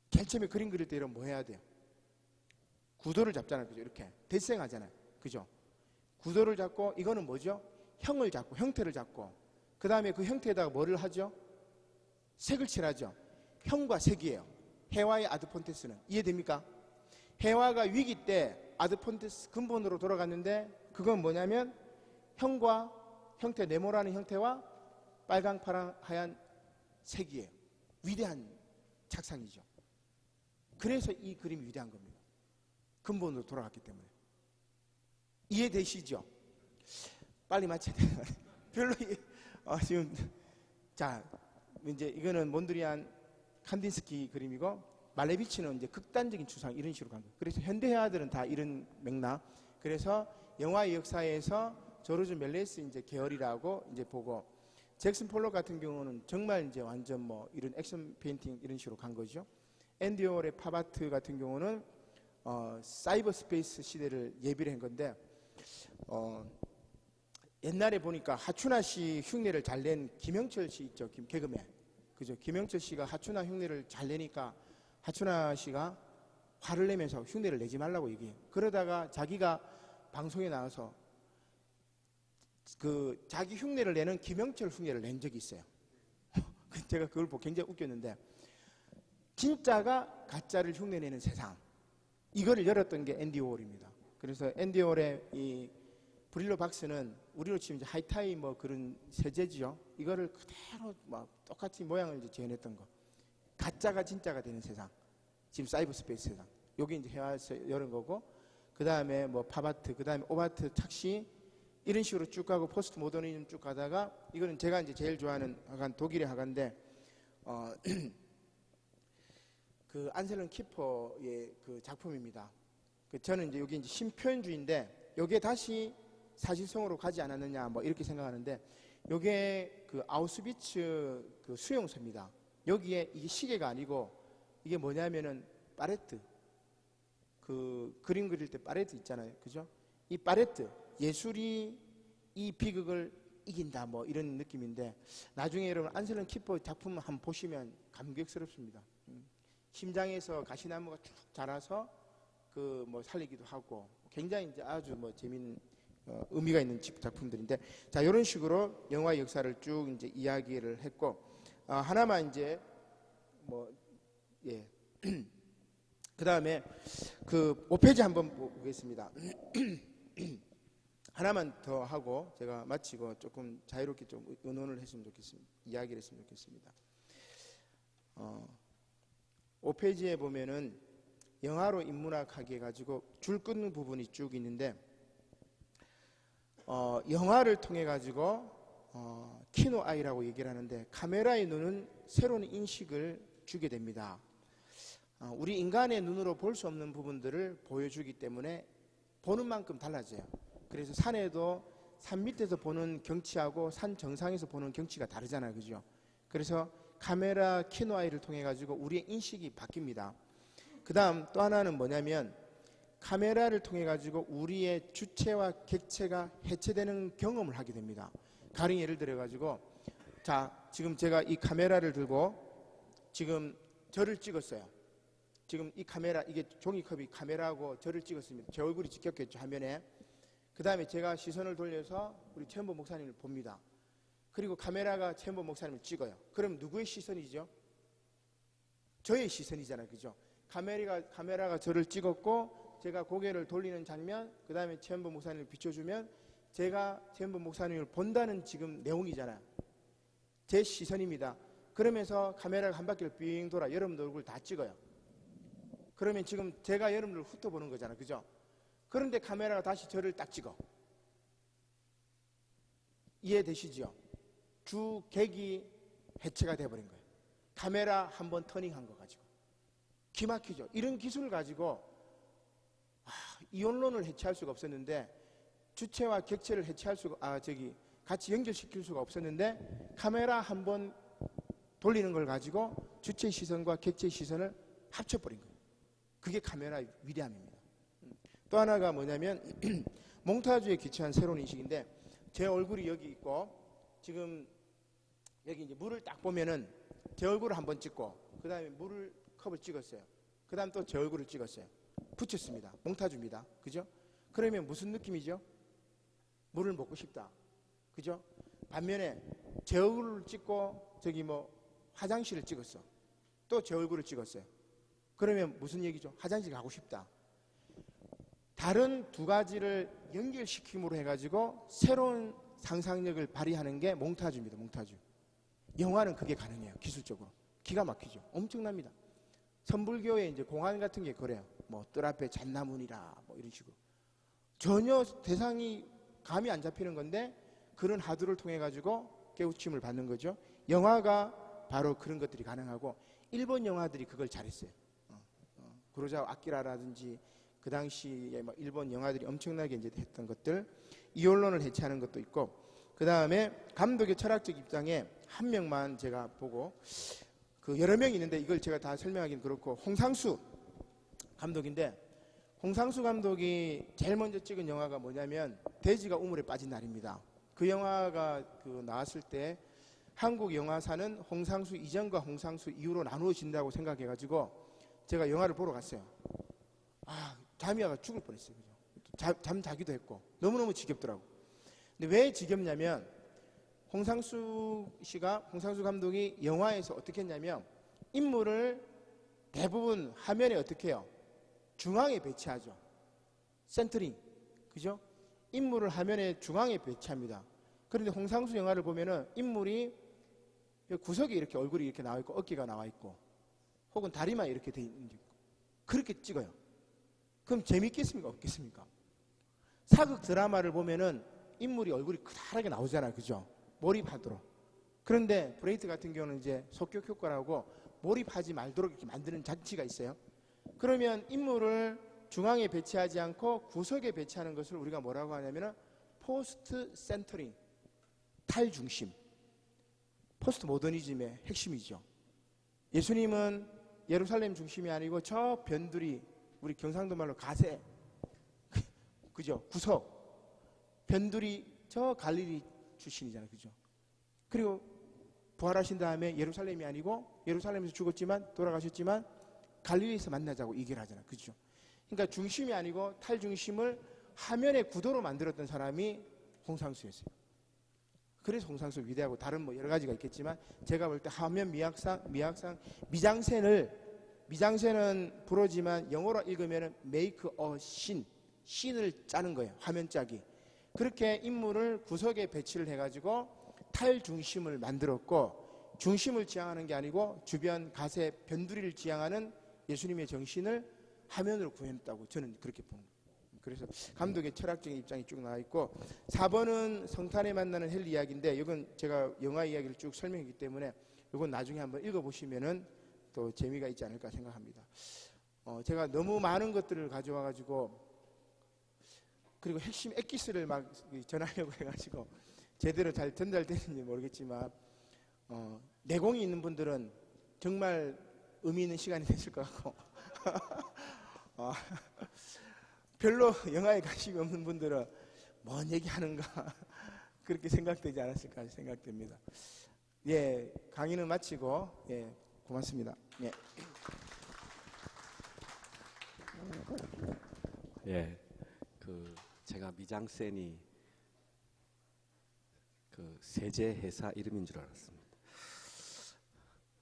제일 처음에 그림 그릴 때 이런 뭐 해야 돼요? 구도를 잡잖아요, 그죠? 이렇게 대생하잖아요, 그죠? 구도를 잡고 이거는 뭐죠? 형을 잡고 형태를 잡고 그 다음에 그 형태에다가 뭐를 하죠? 색을 칠하죠. 형과 색이에요. 회화의 아드 폰테스는 이해됩니까? 회화가 위기 때 아드 폰테스 근본으로 돌아갔는데 그건 뭐냐면 형과 형태, 네모라는 형태와 빨강, 파랑, 하얀 색이에요. 위대한 착상이죠. 그래서 이 그림이 위대한 겁니다. 근본으로 돌아갔기 때문에. 이해되시죠? 빨리 마쳐야 돼요. 별로 지금 자 이제 이거는 몬드리안 칸딘스키 그림이고 말레비치는 이제 극단적인 추상 이런 식으로 간 거예요. 그래서 현대회화들은 다 이런 맥락. 그래서 영화의 역사에서 조르주 멜레스 이제 계열이라고 이제 보고 잭슨 폴록 같은 경우는 정말 이제 완전 뭐 이런 액션 페인팅 이런 식으로 간 거죠. 앤디 워홀의 팝아트 같은 경우는 사이버 스페이스 시대를 예비를 한 건데 옛날에 보니까 하춘아 씨 흉내를 잘 낸 김영철 씨 있죠. 개그맨. 그죠? 김영철 씨가 하춘아 흉내를 잘 내니까 하춘아 씨가 화를 내면서 흉내를 내지 말라고 얘기해요. 그러다가 자기가 방송에 나와서 자기 흉내를 내는 김영철 흉내를 낸 적이 있어요. 제가 그걸 보고 굉장히 웃겼는데 진짜가 가짜를 흉내내는 세상 이거를 열었던 게 앤디 워홀입니다. 그래서 앤디 워홀의 이 브릴로 박스는 우리로 치면 이제 하이타이 뭐 그런 세제지요. 이거를 그대로 막 똑같이 모양을 이제 재현했던 거. 가짜가 진짜가 되는 세상. 지금 사이버 스페이스 세상. 여기 이제 회화에서 열은 거고 그 다음에 뭐 팝아트, 그 다음에 오바트 착시 이런 식으로 쭉 가고 포스트 모더니즘 쭉 가다가 이거는 제가 이제 제일 좋아하는 화가 독일의 화가인데 그 안셀름 키퍼의 그 작품입니다. 저는 이제 여기 이제 신표현주의인데 여기에 다시 사실성으로 가지 않았느냐 뭐 이렇게 생각하는데 요게 그 아우슈비츠 그 수용소입니다. 여기에 이게 시계가 아니고 이게 뭐냐면은 파레트, 그 그림 그릴 때 파레트 있잖아요, 그죠? 이 파레트 예술이 이 비극을 이긴다 뭐 이런 느낌인데 나중에 여러분 안셀름 키퍼 작품 한번 보시면 감격스럽습니다. 심장에서 가시나무가 쭉 자라서 그 뭐 살리기도 하고 굉장히 이제 아주 뭐 재밌는 의미가 있는 작품들인데 자 이런 식으로 영화의 역사를 쭉 이제 이야기를 했고 하나만 이제 뭐 예. 그 다음에 그 5페이지 한번 보겠습니다. 하나만 더 하고 제가 마치고 조금 자유롭게 좀 의논을 했으면 좋겠습니다. 이야기를 했으면 좋겠습니다. 5페이지에 보면은 영화로 인문학하게 가지고 줄 끊는 부분이 쭉 있는데 영화를 통해 가지고 키노 아이라고 얘기를 하는데 카메라의 눈은 새로운 인식을 주게 됩니다. 우리 인간의 눈으로 볼 수 없는 부분들을 보여주기 때문에 보는 만큼 달라져요. 그래서 산에도 산 밑에서 보는 경치하고 산 정상에서 보는 경치가 다르잖아요, 그죠? 그래서 카메라 키노 아이를 통해 가지고 우리의 인식이 바뀝니다. 그 다음 또 하나는 뭐냐면 카메라를 통해 가지고 우리의 주체와 객체가 해체되는 경험을 하게 됩니다. 가령 예를 들어 가지고 자 지금 제가 이 카메라를 들고 지금 저를 찍었어요. 지금 이 카메라 이게 종이컵이 카메라하고 저를 찍었습니다. 제 얼굴이 찍혔겠죠 화면에. 그 다음에 제가 시선을 돌려서 우리 최현보 목사님을 봅니다. 그리고 카메라가 최현보 목사님을 찍어요. 그럼 누구의 시선이죠? 저의 시선이잖아요, 그죠? 카메라가 저를 찍었고 제가 고개를 돌리는 장면, 그 다음에 최현보 목사님을 비춰주면 제가 최현보 목사님을 본다는 지금 내용이잖아요. 제 시선입니다. 그러면서 카메라가 한 바퀴를 빙 돌아 여러분들 얼굴 다 찍어요. 그러면 지금 제가 여러분들 훑어보는 거잖아요, 그죠? 그런데 카메라가 다시 저를 딱 찍어. 이해되시죠? 주객이 해체가 돼버린 거예요. 카메라 한번 터닝한 거 가지고. 기막히죠. 이런 기술을 가지고 이원론을 해체할 수가 없었는데 주체와 객체를 해체할 수가 같이 연결시킬 수가 없었는데 카메라 한번 돌리는 걸 가지고 주체의 시선과 객체의 시선을 합쳐버린 거예요. 그게 카메라의 위대함입니다. 또 하나가 뭐냐면 몽타주에 기초한 새로운 인식인데 제 얼굴이 여기 있고 지금 여기 이제 물을 딱 보면은 제 얼굴을 한번 찍고 그 다음에 컵을 찍었어요. 그 다음 또 제 얼굴을 찍었어요. 붙였습니다. 몽타주입니다. 그죠? 그러면 무슨 느낌이죠? 물을 먹고 싶다. 그죠? 반면에 제 얼굴을 찍고 저기 뭐 화장실을 찍었어. 또 제 얼굴을 찍었어요. 그러면 무슨 얘기죠? 화장실 가고 싶다. 다른 두 가지를 연결시킴으로 해가지고 새로운 상상력을 발휘하는 게 몽타주입니다. 몽타주. 영화는 그게 가능해요. 기술적으로. 기가 막히죠. 엄청납니다. 선불교의 이제 공안 같은 게 그래요. 뭐 뜰 앞에 잣나무니라 뭐 이런 식으로. 전혀 대상이 감이 안 잡히는 건데 그런 하두를 통해 가지고 깨우침을 받는 거죠. 영화가 바로 그런 것들이 가능하고 일본 영화들이 그걸 잘했어요. 구로사와 아키라라든지 그 당시에 뭐 일본 영화들이 엄청나게 이제 했던 것들, 이원론을 해체하는 것도 있고, 그 다음에 감독의 철학적 입장에 한 명만 제가 보고, 그 여러 명이 있는데 이걸 제가 다 설명하기는 그렇고, 홍상수 감독인데, 홍상수 감독이 제일 먼저 찍은 영화가 뭐냐면 돼지가 우물에 빠진 날입니다. 그 영화가 그 나왔을 때 한국 영화사는 홍상수 이전과 홍상수 이후로 나누어진다고 생각해가지고 제가 영화를 보러 갔어요. 잠이 와가 죽을 뻔했어요. 잠 자기도 했고 너무너무 지겹더라고. 근데 왜 지겹냐면 홍상수 감독이 영화에서 어떻게 했냐면 인물을 대부분 화면에 어떻게 해요? 중앙에 배치하죠. 센터링. 그죠? 인물을 화면에 중앙에 배치합니다. 그런데 홍상수 영화를 보면은 인물이 구석에 이렇게 얼굴이 이렇게 나와 있고 어깨가 나와 있고 혹은 다리만 이렇게 돼 있는 게 그렇게 찍어요. 그럼 재밌겠습니까? 없겠습니까? 사극 드라마를 보면은 인물이 얼굴이 크다랗게 나오잖아요. 그죠? 몰입하도록. 그런데 브레이트 같은 경우는 이제 속격 효과라고 몰입하지 말도록 이렇게 만드는 장치가 있어요. 그러면 인물을 중앙에 배치하지 않고 구석에 배치하는 것을 우리가 뭐라고 하냐면은 포스트 센터링, 탈중심. 포스트 모더니즘의 핵심이죠. 예수님은 예루살렘 중심이 아니고 저 변두리, 우리 경상도 말로 가세, 그죠? 구석, 변두리 저 갈릴리 출신이잖아요. 그죠? 그리고 부활하신 다음에 예루살렘이 아니고 예루살렘에서 죽었지만 돌아가셨지만 갈릴리에서 만나자고 얘기를 하잖아요. 그죠? 그러니까 중심이 아니고 탈중심을 화면의 구도로 만들었던 사람이 홍상수였어요. 그래서 홍상수 위대하고 다른 뭐 여러 가지가 있겠지만 제가 볼 때 화면 미학상, 미장센은 불어지만 영어로 읽으면 make a scene, 씬을 짜는 거예요. 화면 짜기. 그렇게 인물을 구석에 배치를 해가지고 탈중심을 만들었고 중심을 지향하는 게 아니고 주변 가세 변두리를 지향하는 예수님의 정신을 화면으로 구현했다고 저는 그렇게 봅니다. 그래서 감독의 철학적인 입장이 쭉 나와 있고 4번은 성탄에 만나는 헬 이야기인데 이건 제가 영화 이야기를 쭉 설명했기 때문에 이건 나중에 한번 읽어보시면은 또 재미가 있지 않을까 생각합니다. 제가 너무 많은 것들을 가져와 가지고 그리고 핵심 엑기스를 막 전하려고 해가지고 제대로 잘 전달되는지 모르겠지만 내공이 있는 분들은 정말 의미 있는 시간이 됐을 것 같고 별로 영화에 관심이 없는 분들은 뭔 얘기하는가 그렇게 생각되지 않았을까 생각됩니다. 예, 강의는 마치고 예, 고맙습니다. 예. 예, 제가 미장센이 세제 회사 이름인 줄 알았습니다.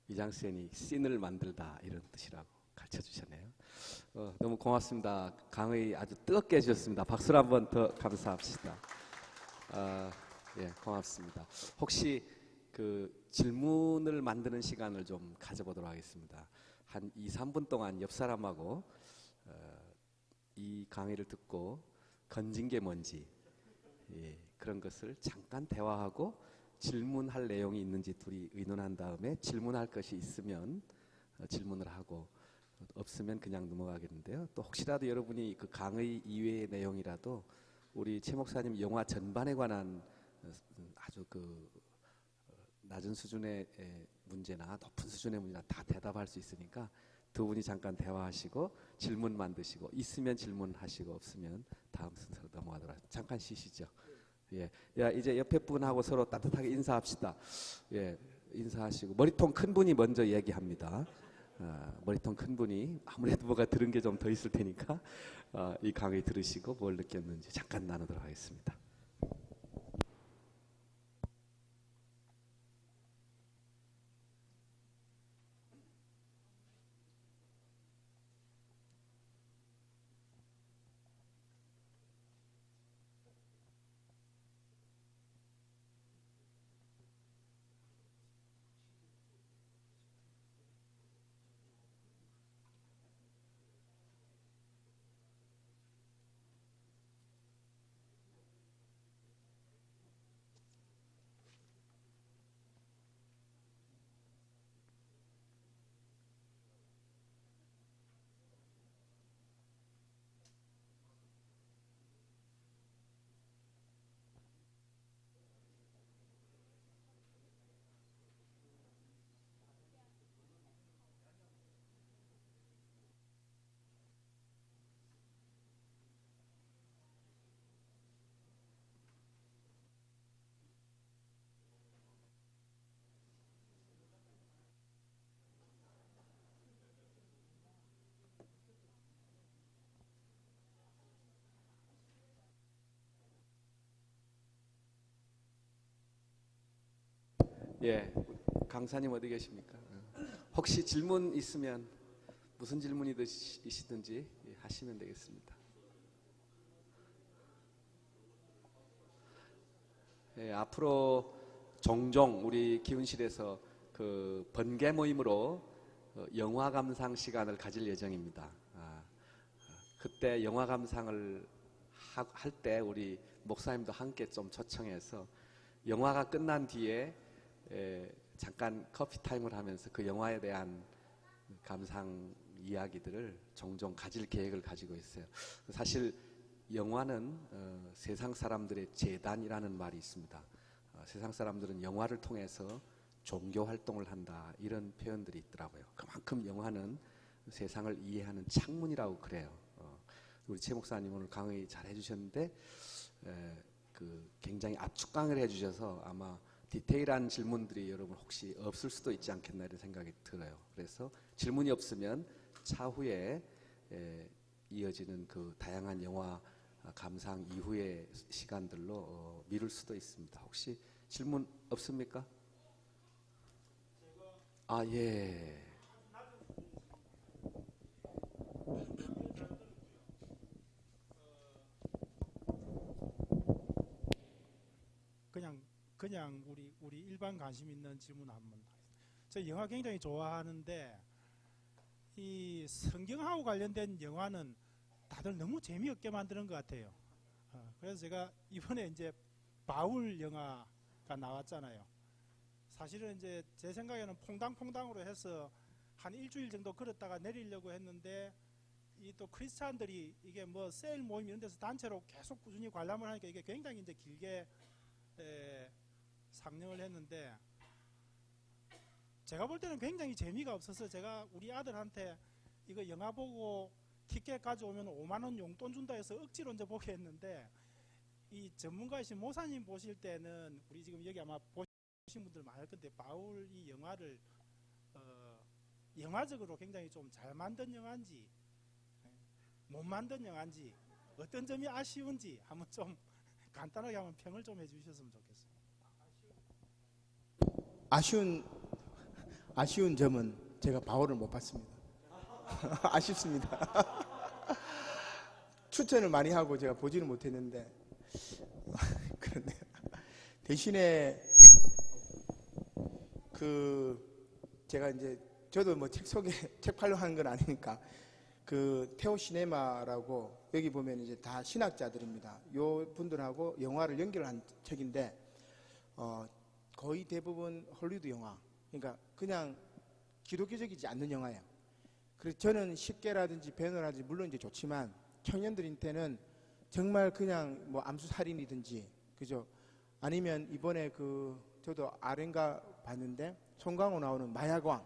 미장센이 씬을 만들다 이런 뜻이라고 가르쳐 주셨네요. 너무 고맙습니다. 강의 아주 뜨겁게 해주셨습니다. 박수를 한번 더 감사합시다. 예, 고맙습니다. 혹시 질문을 만드는 시간을 좀 가져보도록 하겠습니다. 한 2, 3분 동안 옆 사람하고 이 강의를 듣고 건진 게 뭔지 예, 그런 것을 잠깐 대화하고 질문할 내용이 있는지 둘이 의논한 다음에 질문할 것이 있으면 질문을 하고 없으면 그냥 넘어가겠는데요. 또 혹시라도 여러분이 그 강의 이외의 내용이라도 우리 최 목사님 영화 전반에 관한 아주 낮은 수준의 문제나 높은 수준의 문제나 다 대답할 수 있으니까 두 분이 잠깐 대화하시고 질문 만드시고 있으면 질문하시고 없으면 다음 순서로 넘어가도록 하겠습니다. 잠깐 쉬시죠. 예, 야 이제 옆에 분하고 서로 따뜻하게 인사합시다. 예, 인사하시고 머리통 큰 분이 먼저 얘기합니다. 머리통 큰 분이 아무래도 뭐가 들은 게 좀 더 있을 테니까 이 강의 들으시고 뭘 느꼈는지 잠깐 나누도록 하겠습니다. 예, 강사님 어디 계십니까? 혹시 질문 있으면 무슨 질문이시든지 하시면 되겠습니다. 예, 앞으로 종종 우리 기훈실에서 번개 모임으로 영화 감상 시간을 가질 예정입니다. 그때 영화 감상을 할 때 우리 목사님도 함께 좀 초청해서 영화가 끝난 뒤에 잠깐 커피 타임을 하면서 그 영화에 대한 감상 이야기들을 종종 가질 계획을 가지고 있어요. 사실 영화는 세상 사람들의 재단이라는 말이 있습니다. 세상 사람들은 영화를 통해서 종교 활동을 한다 이런 표현들이 있더라고요. 그만큼 영화는 세상을 이해하는 창문이라고 그래요. 우리 최 목사님 오늘 강의 잘 해주셨는데 그 굉장히 압축강의를 해주셔서 아마 디테일한 질문들이 여러분 혹시 없을 수도 있지 않겠나 이런 생각이 들어요. 그래서 질문이 없으면 차후에 이어지는 그 다양한 영화 감상 이후의 시간들로 미룰 수도 있습니다. 혹시 질문 없습니까? 아, 예. 그냥 우리 일반 관심 있는 질문 한번 하겠습니다. 저 영화 굉장히 좋아하는데 이 성경하고 관련된 영화는 다들 너무 재미없게 만드는 것 같아요. 그래서 제가 이번에 이제 바울 영화가 나왔잖아요. 사실은 이제 제 생각에는 퐁당퐁당으로 해서 한 일주일 정도 걸었다가 내리려고 했는데 이 또 크리스찬들이 이게 뭐 세일 모임 이런 데서 단체로 계속 꾸준히 관람을 하니까 이게 굉장히 이제 길게 상영을 했는데 제가 볼 때는 굉장히 재미가 없어서 제가 우리 아들한테 이거 영화 보고 티켓 가져오면 5만 원 용돈 준다 해서 억지로 이제 보게 했는데 이 전문가이신 모사님 보실 때는 우리 지금 여기 아마 보신 분들 많을 건데 바울 이 영화를 영화적으로 굉장히 좀 잘 만든 영화인지 못 만든 영화인지 어떤 점이 아쉬운지 한번 좀 간단하게 한번 평을 좀 해주셨으면 좋겠습니다. 아쉬운 점은 제가 바울을 못 봤습니다. 아쉽습니다. 추천을 많이 하고 제가 보지는 못했는데 그런데 대신에 제가 이제 저도 뭐 책 소개 책 팔로 하는 건 아니니까 그 테오 시네마라고 여기 보면 이제 다 신학자들입니다. 요 분들하고 영화를 연결한 책인데 거의 대부분 헐리우드 영화, 그러니까 그냥 기독교적이지 않는 영화예요. 그래서 저는 십계라든지 배너라든지 물론 이제 좋지만 청년들한테는 정말 그냥 뭐 암수살인이든지 그죠? 아니면 이번에 저도 아렌가 봤는데 송강호 나오는 마약왕,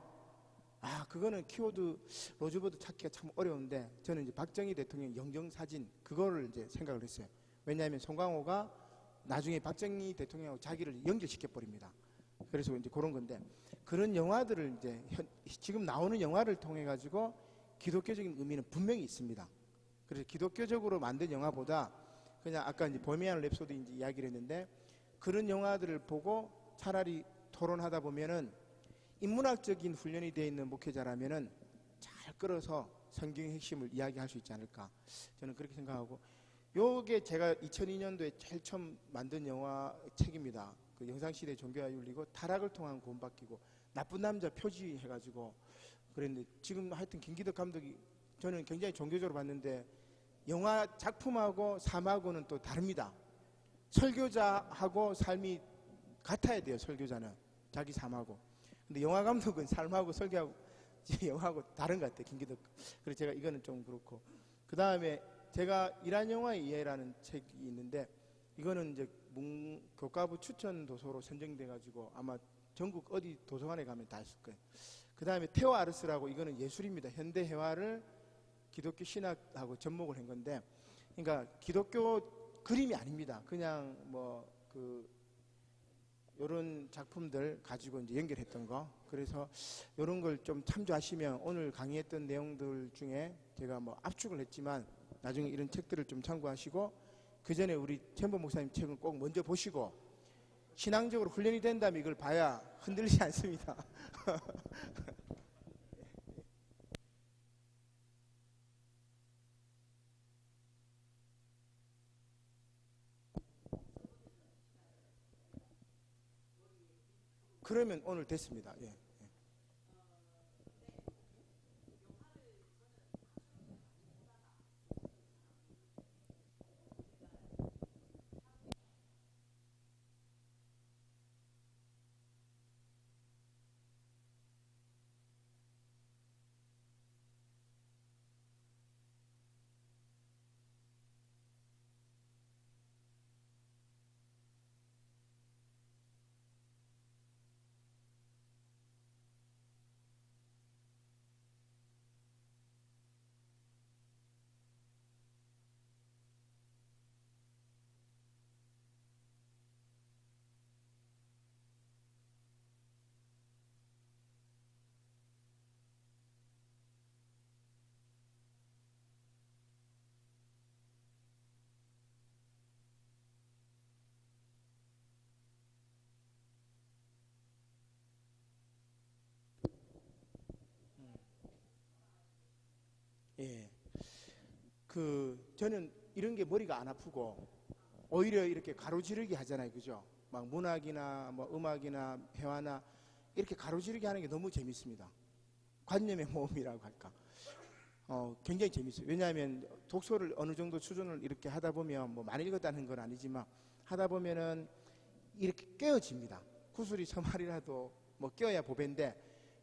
그거는 키워드 로즈보드 찾기가 참 어려운데 저는 이제 박정희 대통령 영정사진 그거를 이제 생각을 했어요. 왜냐하면 송강호가 나중에 박정희 대통령하고 자기를 연결시켜 버립니다. 그래서 이제 그런 건데 그런 영화들을 이제 지금 나오는 영화를 통해 가지고 기독교적인 의미는 분명히 있습니다. 그래서 기독교적으로 만든 영화보다 그냥 아까 이제 보헤미안 랩소디 이제 이야기를 했는데 그런 영화들을 보고 차라리 토론하다 보면은 인문학적인 훈련이 되어 있는 목회자라면은 잘 끌어서 성경의 핵심을 이야기할 수 있지 않을까 저는 그렇게 생각하고 요게 제가 2002년도에 제일 처음 만든 영화 책입니다. 그 영상시대 종교와 윤리고 타락을 통한 구원받기고 나쁜 남자 표지 해가지고 그랬는데 지금 하여튼 김기덕 감독이 저는 굉장히 종교적으로 봤는데 영화 작품하고 삶하고는 또 다릅니다. 설교자하고 삶이 같아야 돼요. 설교자는 자기 삶하고. 근데 영화 감독은 삶하고 설교하고 영화하고 다른 것 같아요. 김기덕. 그래서 제가 이거는 좀 그렇고 그 다음에 제가 이란 영화의 이해라는 책이 있는데 이거는 이제 교과부 추천 도서로 선정돼 가지고 아마 전국 어디 도서관에 가면 다 있을 거예요. 그 다음에 테오 아르스라고 이거는 예술입니다. 현대 회화를 기독교 신학하고 접목을 한 건데 그러니까 기독교 그림이 아닙니다. 그냥 요런 작품들 가지고 이제 연결했던 거. 그래서 요런 걸 좀 참조하시면 오늘 강의했던 내용들 중에 제가 뭐 압축을 했지만 나중에 이런 책들을 좀 참고하시고 그 전에 우리 챔버 목사님 책은 꼭 먼저 보시고 신앙적으로 훈련이 된다면 이걸 봐야 흔들리지 않습니다. 그러면 오늘 됐습니다. 예. 저는 이런 게 머리가 안 아프고 오히려 이렇게 가로지르기 하잖아요, 그죠? 막 문학이나 뭐 음악이나 회화나 이렇게 가로지르기 하는 게 너무 재밌습니다. 관념의 모험이라고 할까. 굉장히 재밌어요. 왜냐하면 독서를 어느 정도 수준을 이렇게 하다 보면 뭐 많이 읽었다는 건 아니지만 하다 보면은 이렇게 깨어집니다. 구슬이 서말이라도 뭐 깨어야 보배인데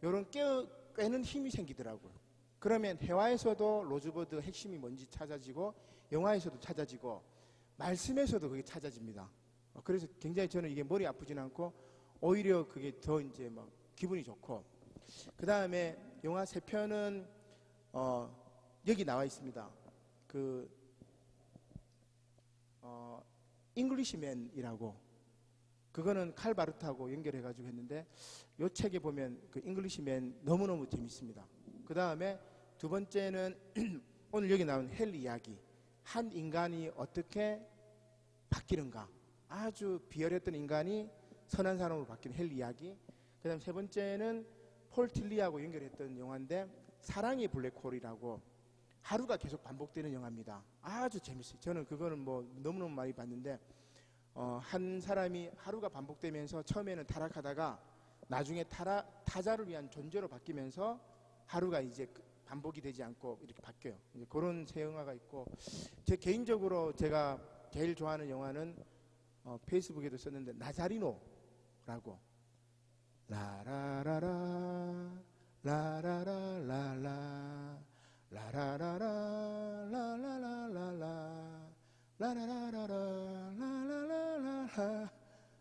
이런 깨는 힘이 생기더라고요. 그러면 회화에서도 로즈버드 핵심이 뭔지 찾아지고 영화에서도 찾아지고 말씀에서도 그게 찾아집니다. 그래서 굉장히 저는 이게 머리 아프진 않고 오히려 그게 더 이제 막 기분이 좋고 그 다음에 영화 3편은 여기 나와 있습니다. 잉글리시맨이라고 그거는 칼 바르트하고 연결해가지고 했는데 요 책에 보면 그 잉글리시맨 너무너무 재밌습니다. 그 다음에 두 번째는 오늘 여기 나온 헬 이야기. 한 인간이 어떻게 바뀌는가. 아주 비열했던 인간이 선한 사람으로 바뀐 헬 이야기. 그 다음 세 번째는 폴 틸리하고 연결했던 영화인데 사랑의 블랙홀이라고 하루가 계속 반복되는 영화입니다. 아주 재밌어요. 저는 그거는 뭐 너무너무 많이 봤는데 한 사람이 하루가 반복되면서 처음에는 타락하다가 나중에 타자를 위한 존재로 바뀌면서 하루가 이제 반복이 되지 않고 이렇게 바뀌어요. 이제 그런 세 영화가 있고 제 개인적으로 제가 제일 좋아하는 영화는 페이스북에도 썼는데 나자리노라고 라라라라 라라라라라 라라라라 라라라라라 라라라라라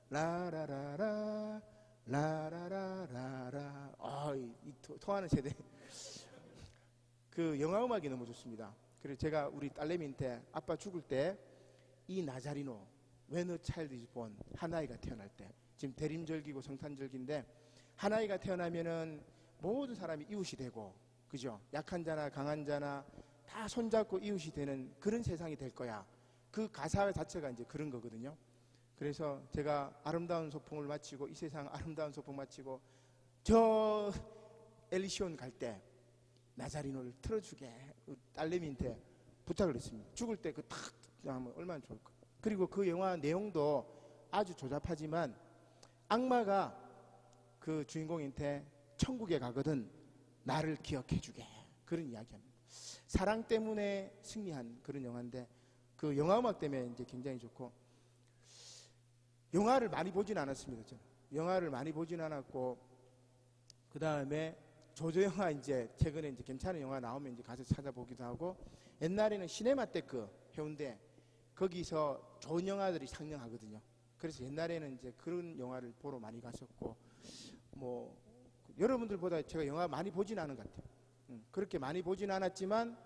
라라라라라 라라라라 라라라라라 이 통하는 세대 그 영화 음악이 너무 좋습니다. 그래서 제가 우리 딸내미한테 아빠 죽을 때 이 나자리노 When a child is born 한 아이가 태어날 때 지금 대림절기고 성탄절기인데 한 아이가 태어나면은 모든 사람이 이웃이 되고 그죠? 약한 자나 강한 자나 다 손잡고 이웃이 되는 그런 세상이 될 거야. 그 가사 자체가 이제 그런 거거든요. 그래서 제가 아름다운 소풍을 마치고 이 세상 아름다운 소풍 마치고 저 엘리시온 갈 때 나자리노를 틀어주게 딸내미한테 부탁을 했습니다. 죽을 때 그 탁 하면 얼마나 좋을까. 그리고 그 영화 내용도 아주 조잡하지만 악마가 그 주인공한테 천국에 가거든 나를 기억해주게 그런 이야기합니다. 사랑 때문에 승리한 그런 영화인데 그 영화 음악 때문에 이제 굉장히 좋고 영화를 많이 보진 않았습니다. 저는 영화를 많이 보진 않았고 그 다음에 조조 영화 이제 최근에 이제 괜찮은 영화 나오면 이제 가서 찾아보기도 하고 옛날에는 시네마테크 해운대 거기서 좋은 영화들이 상영하거든요. 그래서 옛날에는 이제 그런 영화를 보러 많이 갔었고 뭐 여러분들보다 제가 영화 많이 보진 않은 것 같아요. 그렇게 많이 보진 않았지만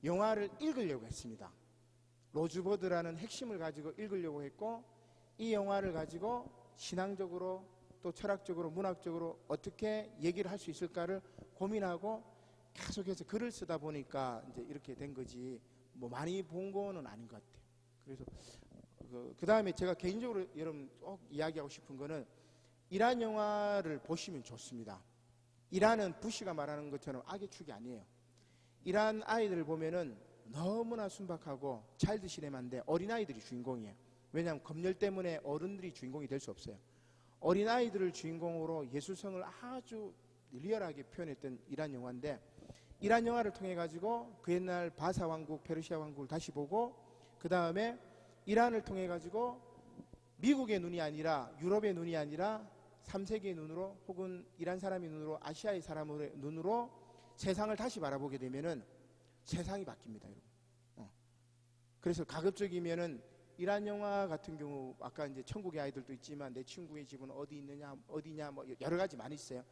영화를 읽으려고 했습니다. 로즈버드라는 핵심을 가지고 읽으려고 했고 이 영화를 가지고 신앙적으로 또 철학적으로 문학적으로 어떻게 얘기를 할 수 있을까를 고민하고 계속해서 글을 쓰다 보니까 이제 이렇게 된 거지 뭐 많이 본 거는 아닌 것 같아요. 그래서 그 다음에 제가 개인적으로 여러분 꼭 이야기하고 싶은 거는 이란 영화를 보시면 좋습니다. 이란은 부시가 말하는 것처럼 악의 축이 아니에요. 이란 아이들을 보면은 너무나 순박하고 차일드 시네마인데 어린아이들이 주인공이에요. 왜냐하면 검열 때문에 어른들이 주인공이 될 수 없어요. 어린아이들을 주인공으로 예술성을 아주 리얼하게 표현했던 이란 영화인데 이란 영화를 통해 가지고 그 옛날 바사 왕국, 페르시아 왕국을 다시 보고 그 다음에 이란을 통해 가지고 미국의 눈이 아니라 유럽의 눈이 아니라 3세계의 눈으로 혹은 이란 사람의 눈으로 아시아의 사람의 눈으로 세상을 다시 바라보게 되면은 세상이 바뀝니다, 여러분. 그래서 가급적이면은 이란 영화 같은 경우 아까 이제 천국의 아이들도 있지만 내 친구의 집은 어디 있느냐 어디냐 뭐 여러 가지 많이 있어요.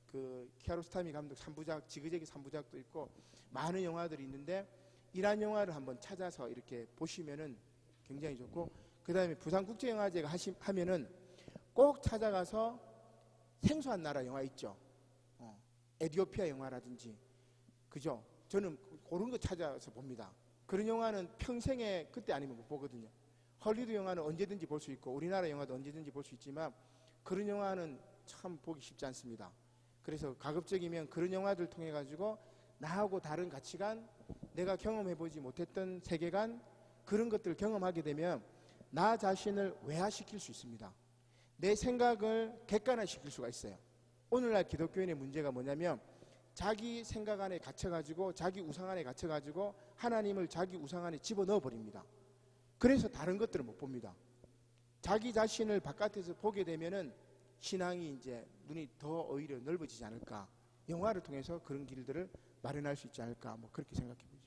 그 키아로스타미 감독 3부작 지그재기 3부작도 있고 많은 영화들이 있는데 이란 영화를 한번 찾아서 이렇게 보시면은 굉장히 좋고 그 다음에 부산국제영화제가 하면은 꼭 찾아가서 생소한 나라 영화 있죠. 에티오피아 영화라든지 그죠? 저는 그런 거 찾아서 봅니다. 그런 영화는 평생에 그때 아니면 못 보거든요. 헐리우드 영화는 언제든지 볼 수 있고 우리나라 영화도 언제든지 볼 수 있지만 그런 영화는 참 보기 쉽지 않습니다. 그래서 가급적이면 그런 영화들 통해 가지고 나하고 다른 가치관, 내가 경험해보지 못했던 세계관, 그런 것들을 경험하게 되면 나 자신을 외화시킬 수 있습니다. 내 생각을 객관화시킬 수가 있어요. 오늘날 기독교인의 문제가 뭐냐면 자기 생각 안에 갇혀가지고 자기 우상 안에 갇혀가지고 하나님을 자기 우상 안에 집어넣어 버립니다. 그래서 다른 것들을 못 봅니다. 자기 자신을 바깥에서 보게 되면은 신앙이 이제 눈이 더 오히려 넓어지지 않을까. 영화를 통해서 그런 길들을 마련할 수 있지 않을까. 뭐 그렇게 생각해 봅니다.